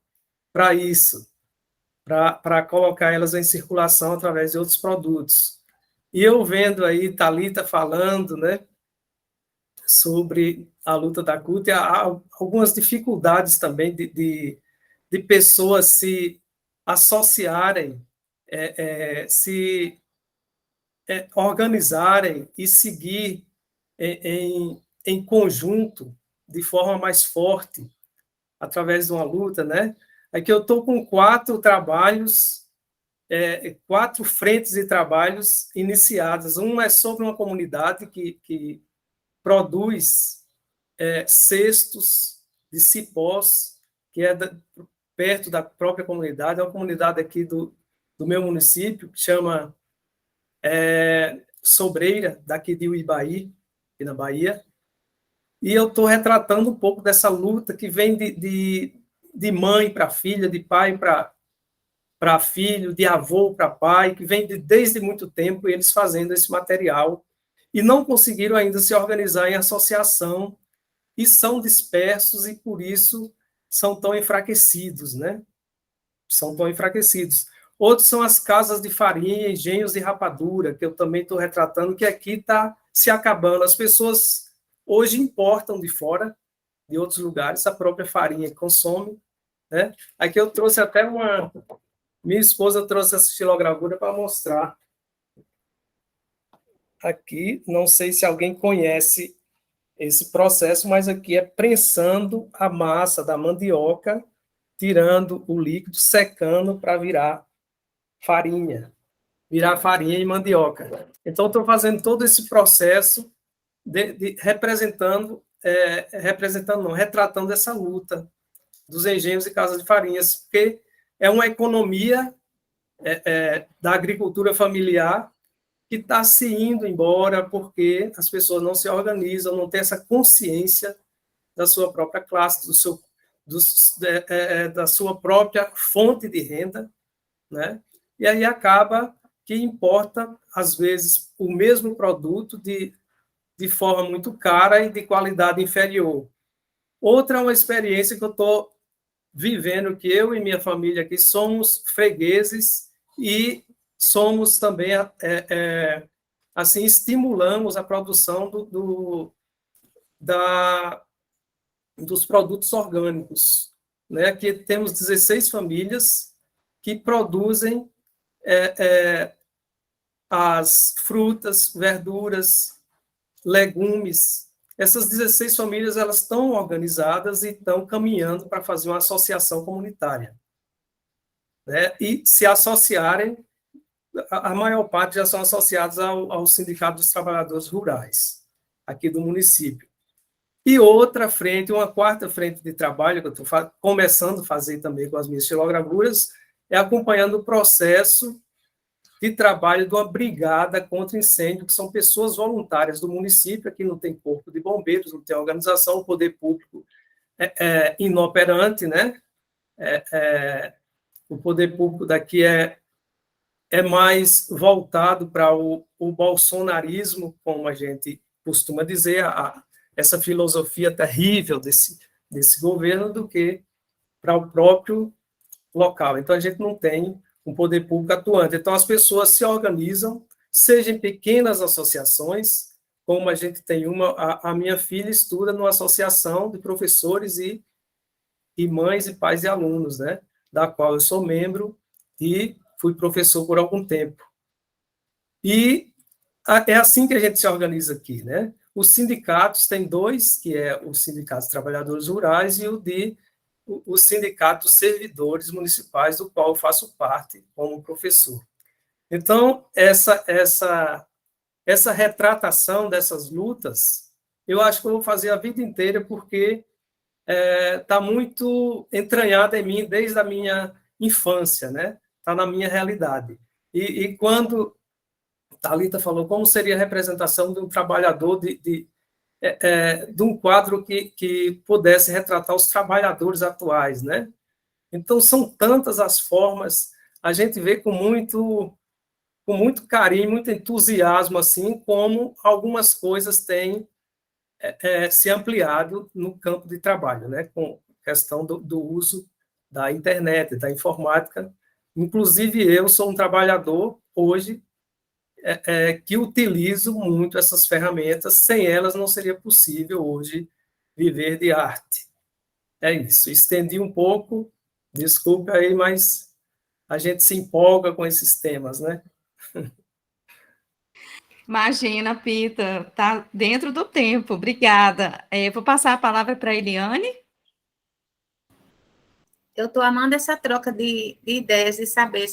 para isso, para colocar elas em circulação através de outros produtos. E eu vendo aí Thalita falando, né, sobre a luta da CUT, há algumas dificuldades também de pessoas se associarem, se organizarem e seguir em conjunto, de forma mais forte, através de uma luta, né? Aqui eu estou com 4 trabalhos, 4 frentes de trabalhos iniciadas. Uma é sobre uma comunidade que produz cestos de cipós, que é perto da própria comunidade, é uma comunidade aqui do meu município, que chama Sobreira, daqui de Uibaí, aqui na Bahia, e eu estou retratando um pouco dessa luta que vem de mãe para filha, de pai para filho, de avô para pai, que vem desde muito tempo eles fazendo esse material, e não conseguiram ainda se organizar em associação, e são dispersos, e por isso são tão enfraquecidos, né? São tão enfraquecidos. Outros são as casas de farinha, engenhos de rapadura, que eu também estou retratando, que aqui está se acabando. As pessoas hoje importam de fora, de outros lugares, a própria farinha que consome, né? Aqui eu trouxe até minha esposa trouxe essa estilogravura para mostrar. Aqui, não sei se alguém conhece esse processo, mas aqui é prensando a massa da mandioca, tirando o líquido, secando para virar farinha e mandioca. Então, estou fazendo todo esse processo retratando essa luta dos engenhos e casas de farinhas, porque é uma economia da agricultura familiar que está se indo embora porque as pessoas não se organizam, não têm essa consciência da sua própria classe, da sua própria fonte de renda, né? E aí acaba que importa, às vezes, o mesmo produto de forma muito cara e de qualidade inferior. Outra é uma experiência que eu estou vivendo, que eu e minha família aqui somos fregueses e somos também, assim, estimulamos a produção dos produtos orgânicos, né? Aqui temos 16 famílias que produzem as frutas, verduras, legumes. Essas 16 famílias, elas estão organizadas e estão caminhando para fazer uma associação comunitária, né? E se associarem, a maior parte já são associados ao Sindicato dos Trabalhadores Rurais, aqui do município. E outra frente, uma quarta frente de trabalho, que eu estou começando a fazer também com as minhas xilogravuras, é acompanhando o processo de trabalho de uma brigada contra incêndio, que são pessoas voluntárias do município. Aqui não tem corpo de bombeiros, não tem organização, o poder público é inoperante, né? O poder público daqui é mais voltado para o bolsonarismo, como a gente costuma dizer, essa filosofia terrível desse governo, do que para o próprio local. Então, a gente não tem um poder público atuante. Então, as pessoas se organizam, seja em pequenas associações, como a gente tem a minha filha estuda numa associação de professores e mães e pais e alunos, né, da qual eu sou membro e fui professor por algum tempo. E é assim que a gente se organiza aqui, né? Os sindicatos, tem dois, que é o Sindicato dos Trabalhadores Rurais e o Sindicato dos Servidores Municipais, do qual eu faço parte como professor. Então, essa retratação dessas lutas, eu acho que eu vou fazer a vida inteira, porque está muito entranhada em mim desde a minha infância, né? Está na minha realidade. E quando Thalita falou como seria a representação de um trabalhador, de um quadro que pudesse retratar os trabalhadores atuais, né? Então, são tantas as formas, a gente vê com muito carinho, muito entusiasmo, assim, como algumas coisas têm se ampliado no campo de trabalho, né? Com a questão do uso da internet, da informática. Inclusive, eu sou um trabalhador, hoje, que utilizo muito essas ferramentas. Sem elas, não seria possível hoje viver de arte. É isso. Estendi um pouco, desculpe aí, mas a gente se empolga com esses temas, né? Imagina, Pita, tá dentro do tempo. Obrigada. Vou passar a palavra para a Eliane. Eu estou amando essa troca de ideias, de saber.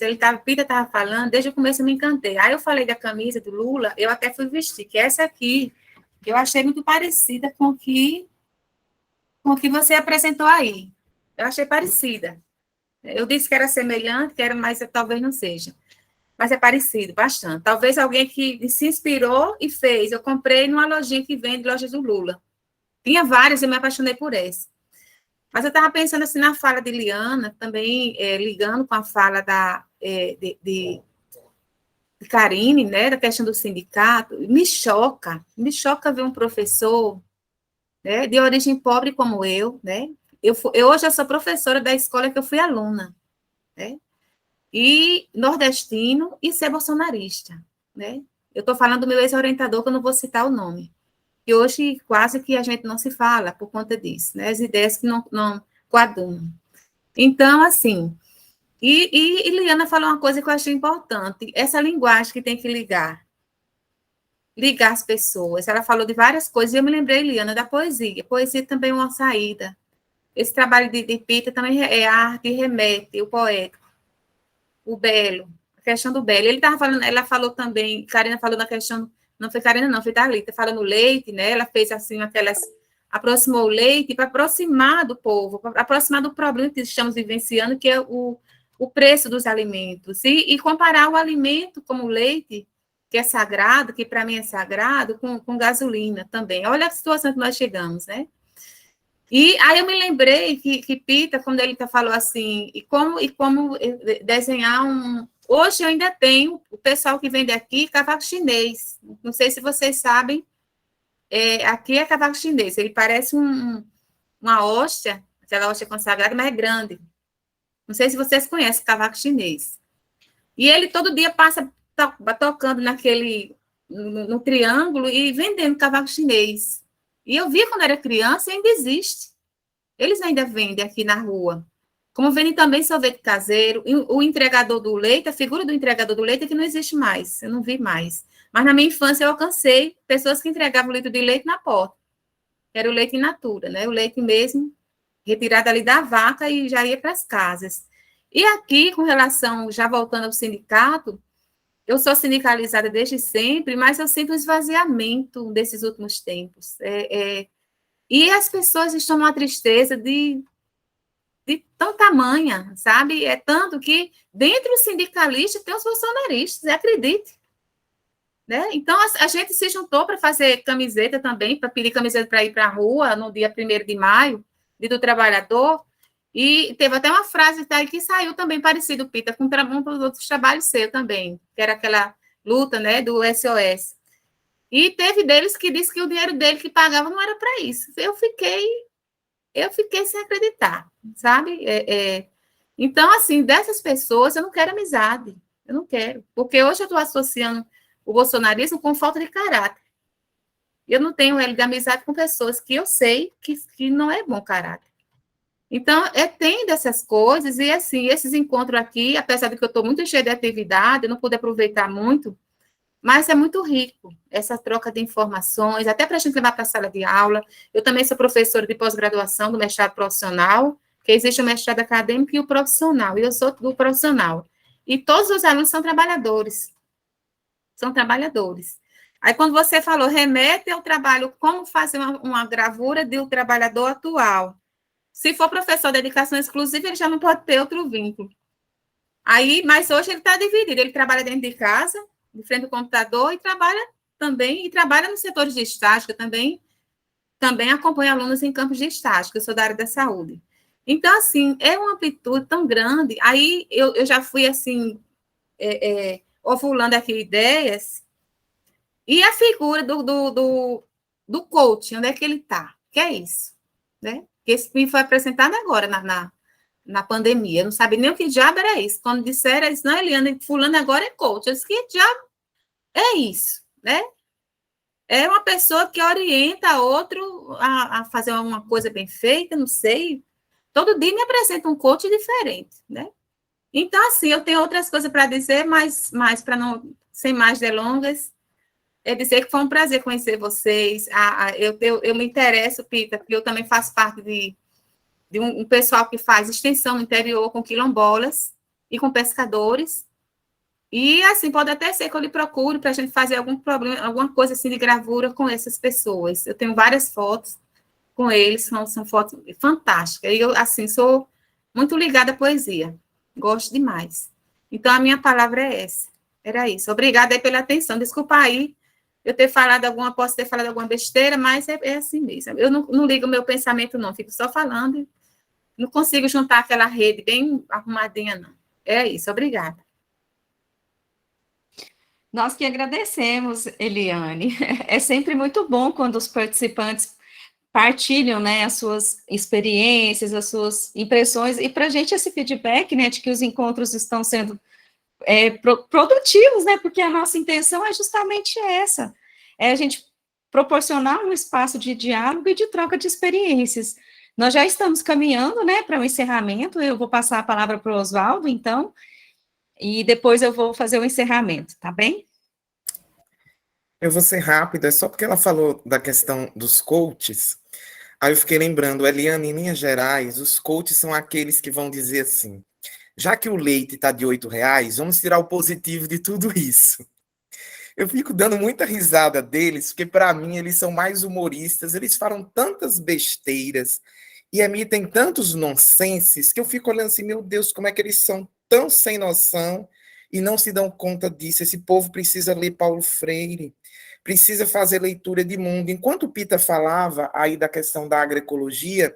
Pita estava falando, desde o começo eu me encantei. Aí eu falei da camisa do Lula, eu até fui vestir, que essa aqui, eu achei muito parecida com o que você apresentou aí. Eu achei parecida. Eu disse que era semelhante, mas talvez não seja. Mas é parecido, bastante. Talvez alguém que se inspirou e fez. Eu comprei numa lojinha que vende lojas do Lula. Tinha várias, eu me apaixonei por essa. Mas eu estava pensando assim na fala de Liana, também ligando com a fala de Karine, né, da questão do sindicato. Me choca ver um professor, né, de origem pobre como eu, né? Eu hoje eu sou professora da escola que eu fui aluna, né? E nordestino e ser bolsonarista, né? Eu estou falando do meu ex-orientador, que eu não vou citar o nome. E hoje quase que a gente não se fala por conta disso, né? As ideias que não coadunam. Então, assim, e Liana falou uma coisa que eu achei importante, essa linguagem que tem que ligar as pessoas. Ela falou de várias coisas, e eu me lembrei, Liana, da poesia. Poesia também é uma saída. Esse trabalho de Pita também é arte, remete, o poético, o belo, a questão do belo. Ela falou também, Karina falou na questão, não foi Karina não, foi Thalita, falando leite, né? Ela fez assim aproximou o leite para aproximar do povo, para aproximar do problema que estamos vivenciando, que é o preço dos alimentos, e comparar o alimento como o leite, que é sagrado, que para mim é sagrado, com gasolina também. Olha a situação que nós chegamos, né? E aí eu me lembrei que Pita, quando ele falou assim, e como desenhar um... Hoje eu ainda tenho o pessoal que vende aqui cavaco chinês. Não sei se vocês sabem, aqui é cavaco chinês. Ele parece uma hóstia, aquela hóstia consagrada, mas é grande. Não sei se vocês conhecem cavaco chinês. E ele todo dia passa tocando no triângulo e vendendo cavaco chinês. E eu vi quando era criança e ainda existe. Eles ainda vendem aqui na rua. Como vendem também sorvete caseiro, o entregador do leite, a figura do entregador do leite é que não existe mais, eu não vi mais. Mas na minha infância eu alcancei pessoas que entregavam o litro de leite na porta. Era o leite in natura, né? O leite mesmo, retirado ali da vaca e já ia para as casas. E aqui, com relação, já voltando ao sindicato, eu sou sindicalizada desde sempre, mas eu sinto um esvaziamento desses últimos tempos. E as pessoas estão numa tristeza de tão tamanha, sabe? É tanto que, dentre os sindicalistas, tem os bolsonaristas, acredite. Né? Então, a gente se juntou para fazer camiseta também, para pedir camiseta para ir para a rua no dia 1º de maio, Dia do Trabalhador, e teve até uma frase que saiu também parecido, Pita, com um dos outros trabalhos seu também, que era aquela luta, né, do SOS. E teve deles que disse que o dinheiro dele que pagava não era para isso. Eu fiquei sem acreditar, sabe? Então, assim, dessas pessoas, eu não quero amizade, eu não quero, porque hoje eu estou associando o bolsonarismo com falta de caráter. Eu não tenho de amizade com pessoas que eu sei que não é bom caráter. Então, tem dessas coisas, e assim, esses encontros aqui, apesar de que eu estou muito cheia de atividade, eu não pude aproveitar muito, mas é muito rico essa troca de informações, até para a gente levar para a sala de aula. Eu também sou professora de pós-graduação do mestrado profissional, que existe o mestrado acadêmico e o profissional, e eu sou do profissional. E todos os alunos são trabalhadores. São trabalhadores. Aí, quando você falou, remete ao trabalho, como fazer uma gravura de um trabalhador atual. Se for professor de dedicação exclusiva, ele já não pode ter outro vínculo. Aí, mas hoje ele está dividido, ele trabalha dentro de casa, de frente ao computador, e trabalha nos setores de estágio, também acompanha alunos em campos de estágio, que eu sou da área da saúde. Então, assim, é uma amplitude tão grande. Aí, eu já fui, assim, ovulando aqui ideias, e a figura do coach, onde é que ele está? Que é isso, né? Que esse me foi apresentado agora, na pandemia. Eu não sabia nem o que diabo era isso. Quando disseram, eles, não, Eliana, fulano agora é coach. Eu disse, que diabo é isso, né? É uma pessoa que orienta outro a fazer uma coisa bem feita, não sei. Todo dia me apresenta um coach diferente, né? Então, assim, eu tenho outras coisas para dizer, mas para não, sem mais delongas, é dizer que foi um prazer conhecer vocês. Eu me interesso, Pita, porque eu também faço parte de um pessoal que faz extensão no interior com quilombolas e com pescadores. E, assim, pode até ser que eu lhe procure para a gente fazer alguma coisa assim de gravura com essas pessoas. Eu tenho várias fotos com eles, são fotos fantásticas. E eu, assim, sou muito ligada à poesia. Gosto demais. Então, a minha palavra é essa. Era isso. Obrigada aí pela atenção. Desculpa aí posso ter falado alguma besteira, mas é assim mesmo. Eu não ligo o meu pensamento, não. Fico só falando. Não consigo juntar aquela rede bem arrumadinha, não. É isso. Obrigada. Nós que agradecemos, Eliane. É sempre muito bom quando os participantes partilham, né, as suas experiências, as suas impressões, e para a gente esse feedback, né, de que os encontros estão sendo produtivos, né, porque a nossa intenção é justamente essa, é a gente proporcionar um espaço de diálogo e de troca de experiências. Nós já estamos caminhando, né, para o encerramento, eu vou passar a palavra para o Oswaldo, então, e depois eu vou fazer o encerramento, tá bem? Eu vou ser rápido, é só porque ela falou da questão dos coaches, aí eu fiquei lembrando, Eliane, em linhas gerais, os coaches são aqueles que vão dizer assim, já que o leite está de R$8, vamos tirar o positivo de tudo isso. Eu fico dando muita risada deles, porque para mim eles são mais humoristas, eles falam tantas besteiras e emitem tantos nonsenses que eu fico olhando assim, meu Deus, como é que eles são tão sem noção e não se dão conta disso. Esse povo precisa ler Paulo Freire, precisa fazer leitura de mundo. Enquanto o Pita falava aí da questão da agroecologia,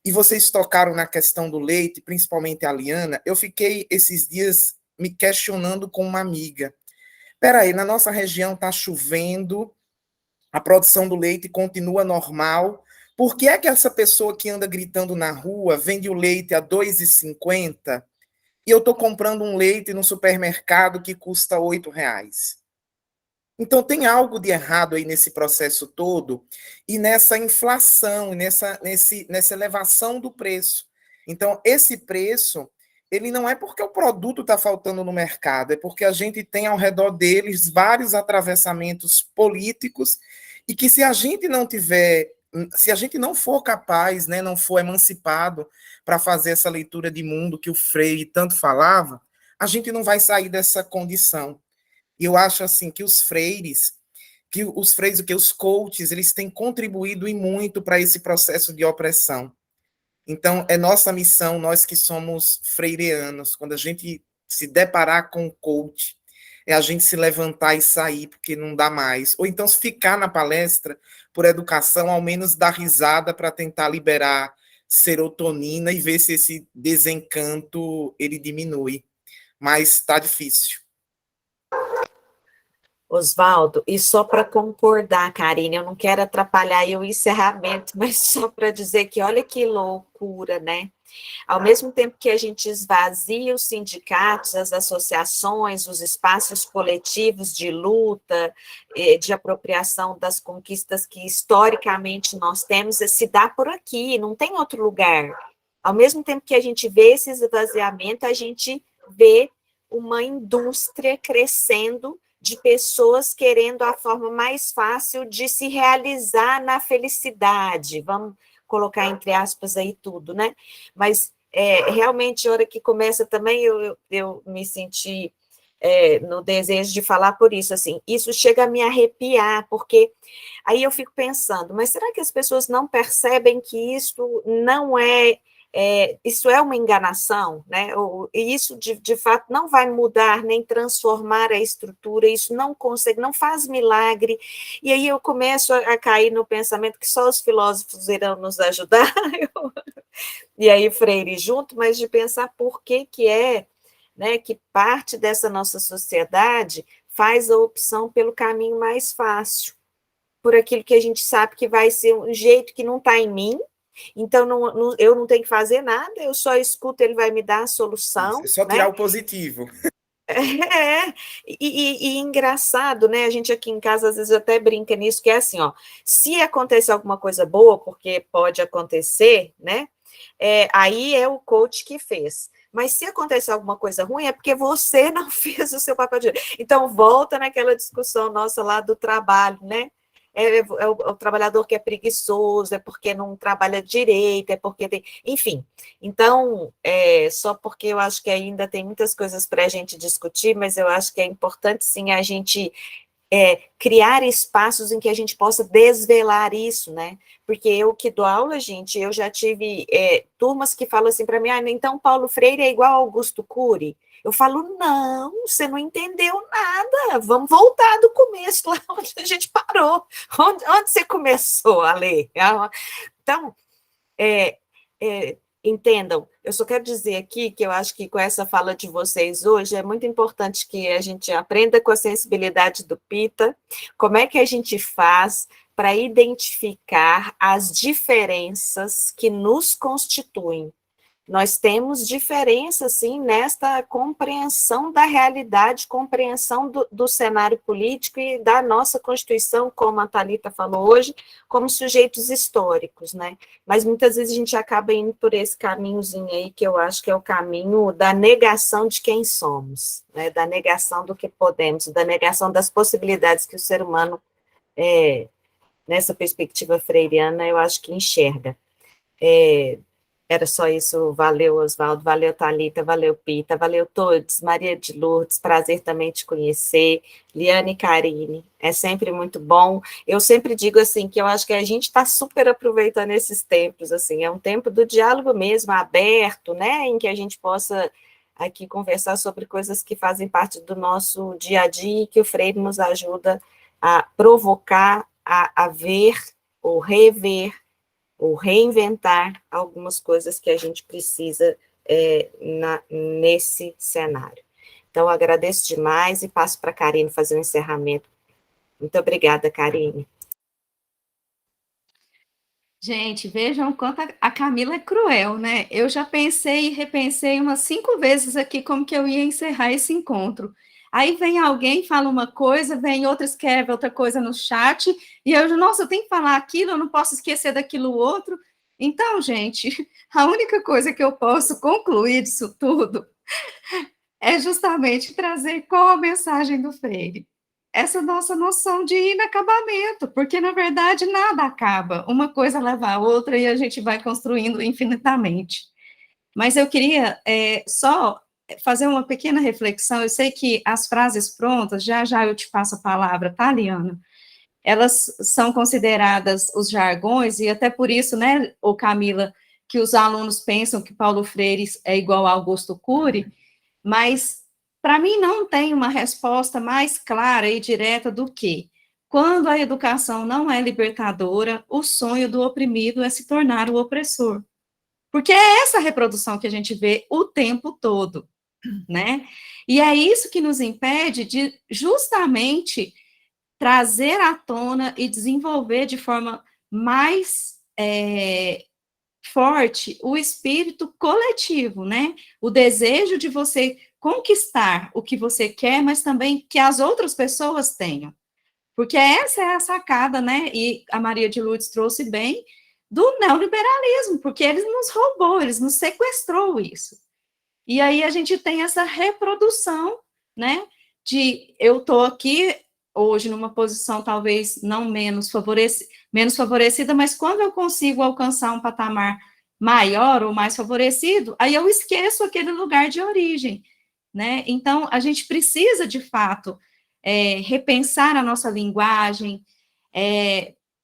e vocês tocaram na questão do leite, principalmente a Liana, eu fiquei esses dias me questionando com uma amiga. Peraí, na nossa região está chovendo, a produção do leite continua normal, por que é que essa pessoa que anda gritando na rua vende o leite a R$2,50 e eu estou comprando um leite no supermercado que custa R$8? Então, tem algo de errado aí nesse processo todo e nessa inflação, nessa elevação do preço. Então, esse preço, ele não é porque o produto está faltando no mercado, é porque a gente tem ao redor deles vários atravessamentos políticos e que se a gente não tiver, se a gente não for capaz, né, não for emancipado para fazer essa leitura de mundo que o Freire tanto falava, a gente não vai sair dessa condição. E eu acho assim que os freires, o que os coaches, eles têm contribuído e muito para esse processo de opressão. Então, é nossa missão, nós que somos freireanos, quando a gente se deparar com o coach, é a gente se levantar e sair, porque não dá mais. Ou então, se ficar na palestra por educação, ao menos dar risada para tentar liberar serotonina e ver se esse desencanto ele diminui. Mas está difícil. Oswaldo, e só para concordar, Karine, eu não quero atrapalhar aí o encerramento, mas só para dizer que olha que loucura, né? Ao mesmo tempo que a gente esvazia os sindicatos, as associações, os espaços coletivos de luta, de apropriação das conquistas que historicamente nós temos, se dá por aqui, não tem outro lugar. Ao mesmo tempo que a gente vê esse esvaziamento, a gente vê uma indústria crescendo de pessoas querendo a forma mais fácil de se realizar na felicidade, vamos colocar entre aspas aí tudo, né? Mas realmente, a hora que começa também, eu me senti no desejo de falar por isso, assim, isso chega a me arrepiar, porque aí eu fico pensando, mas será que as pessoas não percebem que isso não isso é uma enganação, né? E isso, de fato, não vai mudar nem transformar a estrutura, isso não consegue, não faz milagre. E aí eu começo a cair no pensamento que só os filósofos irão nos ajudar, e aí Freire junto, mas de pensar por que né, que parte dessa nossa sociedade faz a opção pelo caminho mais fácil, por aquilo que a gente sabe que vai ser um jeito que não está em mim. Então, eu não tenho que fazer nada, eu só escuto, ele vai me dar a solução. É só tirar o positivo. E engraçado, né? A gente aqui em casa, às vezes, até brinca nisso, que é assim, ó, se acontecer alguma coisa boa, porque pode acontecer, né? Aí é o coach que fez. Mas se acontecer alguma coisa ruim, é porque você não fez o seu papel direito. Então, volta naquela discussão nossa lá do trabalho, né? É o trabalhador que é preguiçoso, é porque não trabalha direito, é porque tem... Enfim, então, só porque eu acho que ainda tem muitas coisas para a gente discutir, mas eu acho que é importante, sim, a gente criar espaços em que a gente possa desvelar isso, né? Porque eu que dou aula, gente, eu já tive turmas que falam assim para mim, então Paulo Freire é igual a Augusto Cury? Eu falo, não, você não entendeu nada, vamos voltar do começo, lá onde a gente parou, onde você começou a ler? Então, entendam, eu só quero dizer aqui que eu acho que com essa fala de vocês hoje, é muito importante que a gente aprenda com a sensibilidade do Pita, como é que a gente faz para identificar as diferenças que nos constituem. Nós temos diferença, sim, nesta compreensão da realidade, compreensão do cenário político e da nossa Constituição, como a Thalita falou hoje, como sujeitos históricos, né? Mas muitas vezes a gente acaba indo por esse caminhozinho aí, que eu acho que é o caminho da negação de quem somos, né? Da negação do que podemos, da negação das possibilidades que o ser humano, nessa perspectiva freiriana, eu acho que enxerga. Era só isso, valeu Oswaldo, valeu Thalita, valeu Pita, valeu todos, Maria de Lourdes, prazer também te conhecer, Liane e Karine, é sempre muito bom, eu sempre digo assim, que eu acho que a gente está super aproveitando esses tempos, assim, é um tempo do diálogo mesmo, aberto, né, em que a gente possa aqui conversar sobre coisas que fazem parte do nosso dia a dia, e que o Freire nos ajuda a provocar, a ver, ou rever, ou reinventar algumas coisas que a gente precisa nesse cenário. Então, agradeço demais e passo para a Karine fazer o encerramento. Muito obrigada, Karine. Gente, vejam o quanto a Camila é cruel, né? Eu já pensei e repensei umas 5 vezes aqui como que eu ia encerrar esse encontro. Aí vem alguém, fala uma coisa, vem outra, escreve outra coisa no chat, e eu, nossa, eu tenho que falar aquilo, eu não posso esquecer daquilo outro. Então, gente, a única coisa que eu posso concluir disso tudo é justamente trazer qual a mensagem do Freire. Essa nossa noção de inacabamento, porque, na verdade, nada acaba. Uma coisa leva a outra e a gente vai construindo infinitamente. Mas eu queria só fazer uma pequena reflexão. Eu sei que as frases prontas, já já eu te passo a palavra, tá, Liana? Elas são consideradas os jargões, e até por isso, né, ô Camila, que os alunos pensam que Paulo Freire é igual a Augusto Cury, mas para mim não tem uma resposta mais clara e direta do que, quando a educação não é libertadora, o sonho do oprimido é se tornar o opressor. Porque é essa reprodução que a gente vê o tempo todo, né? E é isso que nos impede de justamente trazer à tona e desenvolver de forma mais forte o espírito coletivo, né? O desejo de você conquistar o que você quer, mas também que as outras pessoas tenham. Porque essa é a sacada, né? E a Maria de Lourdes trouxe bem do neoliberalismo, porque eles nos roubou, eles nos sequestrou isso. E aí a gente tem essa reprodução, né? De eu estou aqui hoje numa posição talvez não menos favorecida, mas quando eu consigo alcançar um patamar maior ou mais favorecido, aí eu esqueço aquele lugar de origem, né? Então, a gente precisa, de fato, repensar a nossa linguagem,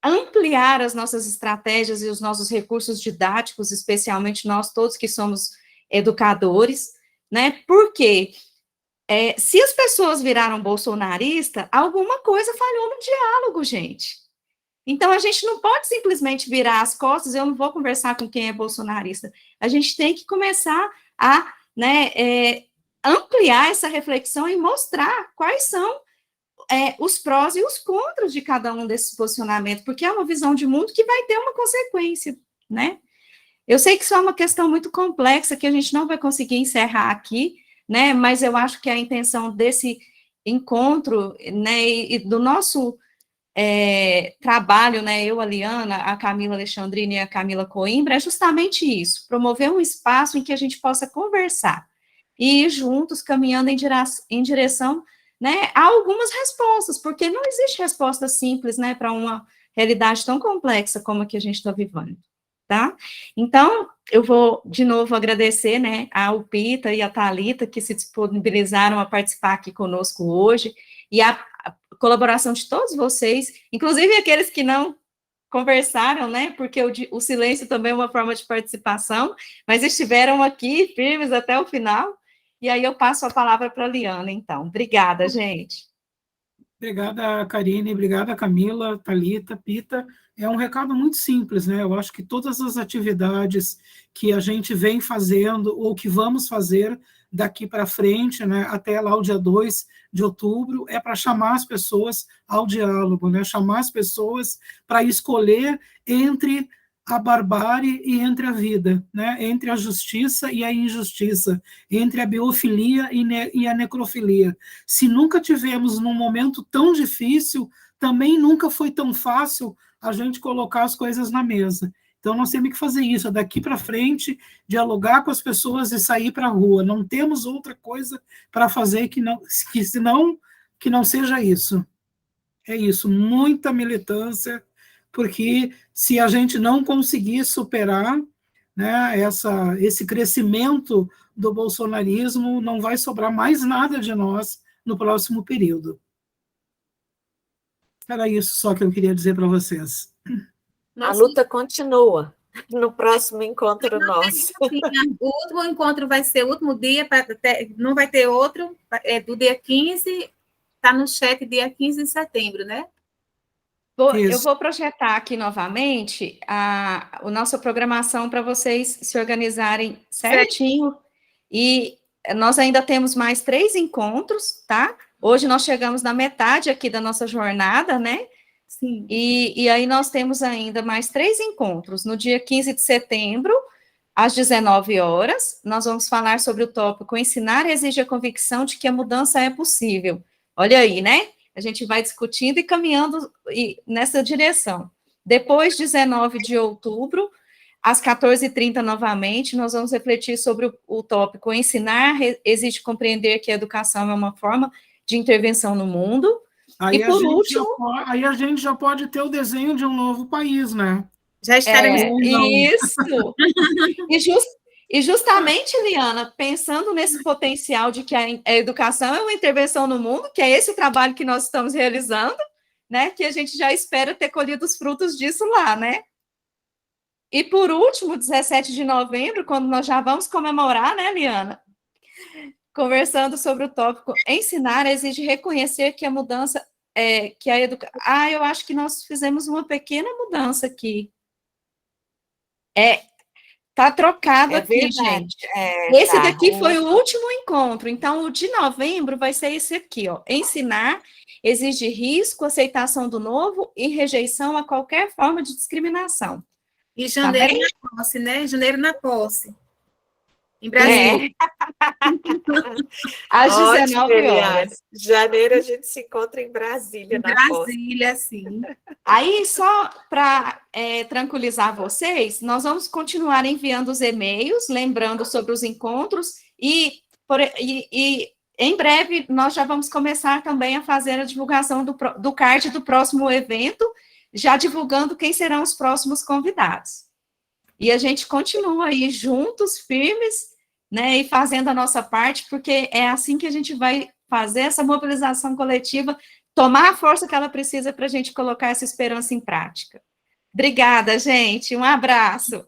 ampliar as nossas estratégias e os nossos recursos didáticos, especialmente nós todos que somos educadores, né? Porque se as pessoas viraram bolsonarista, alguma coisa falhou no diálogo, gente. Então, a gente não pode simplesmente virar as costas, eu não vou conversar com quem é bolsonarista. A gente tem que começar a, né, ampliar essa reflexão e mostrar quais são os prós e os contras de cada um desses posicionamentos, porque é uma visão de mundo que vai ter uma consequência, né? Eu sei que isso é uma questão muito complexa, que a gente não vai conseguir encerrar aqui, né, mas eu acho que a intenção desse encontro, né, e do nosso trabalho, né, eu, a Liana, a Camila Alexandrina e a Camila Coimbra, é justamente isso, promover um espaço em que a gente possa conversar, e ir juntos, caminhando em direção, né, a algumas respostas, porque não existe resposta simples, né, para uma realidade tão complexa como a que a gente está vivendo. Tá? Então, eu vou, de novo, agradecer, né, ao Pita e a Thalita, que se disponibilizaram a participar aqui conosco hoje, e a colaboração de todos vocês, inclusive aqueles que não conversaram, né, porque o silêncio também é uma forma de participação, mas estiveram aqui, firmes até o final, e aí eu passo a palavra para a Liana, então. Obrigada, gente. Obrigada, Karine, obrigada, Camila, Thalita, Pita. É um recado muito simples, né? Eu acho que todas as atividades que a gente vem fazendo ou que vamos fazer daqui para frente, né, até lá o dia 2 de outubro, é para chamar as pessoas ao diálogo, né? Chamar as pessoas para escolher entre a barbárie e entre a vida, né? Entre a justiça e a injustiça, entre a biofilia e a necrofilia. Se nunca tivemos num momento tão difícil, também nunca foi tão fácil a gente colocar as coisas na mesa. Então, nós temos que fazer isso, daqui para frente, dialogar com as pessoas e sair para a rua. Não temos outra coisa para fazer que não seja isso. É isso, muita militância, porque se a gente não conseguir superar, né, esse crescimento do bolsonarismo, não vai sobrar mais nada de nós no próximo período. Era isso só que eu queria dizer para vocês. A luta continua no próximo encontro nosso. O último encontro vai ser o último dia, não vai ter outro, do dia 15, está no chat dia 15 de setembro, né? Eu vou projetar aqui novamente a nossa programação para vocês se organizarem certinho. E nós ainda temos mais 3 encontros, tá? Hoje nós chegamos na metade aqui da nossa jornada, né? Sim. E aí nós temos ainda mais 3 encontros. No dia 15 de setembro, Às 19 horas, nós vamos falar sobre o tópico Ensinar exige a convicção de que a mudança é possível. Olha aí, né? A gente vai discutindo e caminhando nessa direção. Depois, 19 de outubro, às 14h30 novamente, nós vamos refletir sobre o tópico Ensinar exige compreender que a educação é uma forma de intervenção no mundo. Aí, e por último... aí a gente já pode ter o desenho de um novo país, né? Já estaremos... Isso! E justamente, Liana, pensando nesse potencial de que a educação é uma intervenção no mundo, que é esse o trabalho que nós estamos realizando, né, que a gente já espera ter colhido os frutos disso lá, né? E, por último, 17 de novembro, quando nós já vamos comemorar, né, Liana? Conversando sobre o tópico Ensinar exige reconhecer que a mudança... que a educação... eu acho que nós fizemos uma pequena mudança aqui. Tá trocado aqui, verdade. gente. Esse daqui foi o último encontro. Então, o de novembro vai ser esse aqui, ó. Ensinar exige risco, aceitação do novo e rejeição a qualquer forma de discriminação. E janeiro na posse, né? Janeiro na posse. Em Brasília. Às 19 horas. Janeiro a gente se encontra em Brasília. Em Brasília, sim. Aí, só para tranquilizar vocês, nós vamos continuar enviando os e-mails, lembrando sobre os encontros, e em breve nós já vamos começar também a fazer a divulgação do card do próximo evento, já divulgando quem serão os próximos convidados. E a gente continua aí juntos, firmes, né, e fazendo a nossa parte, porque é assim que a gente vai fazer essa mobilização coletiva, tomar a força que ela precisa para a gente colocar essa esperança em prática. Obrigada, gente. Um abraço.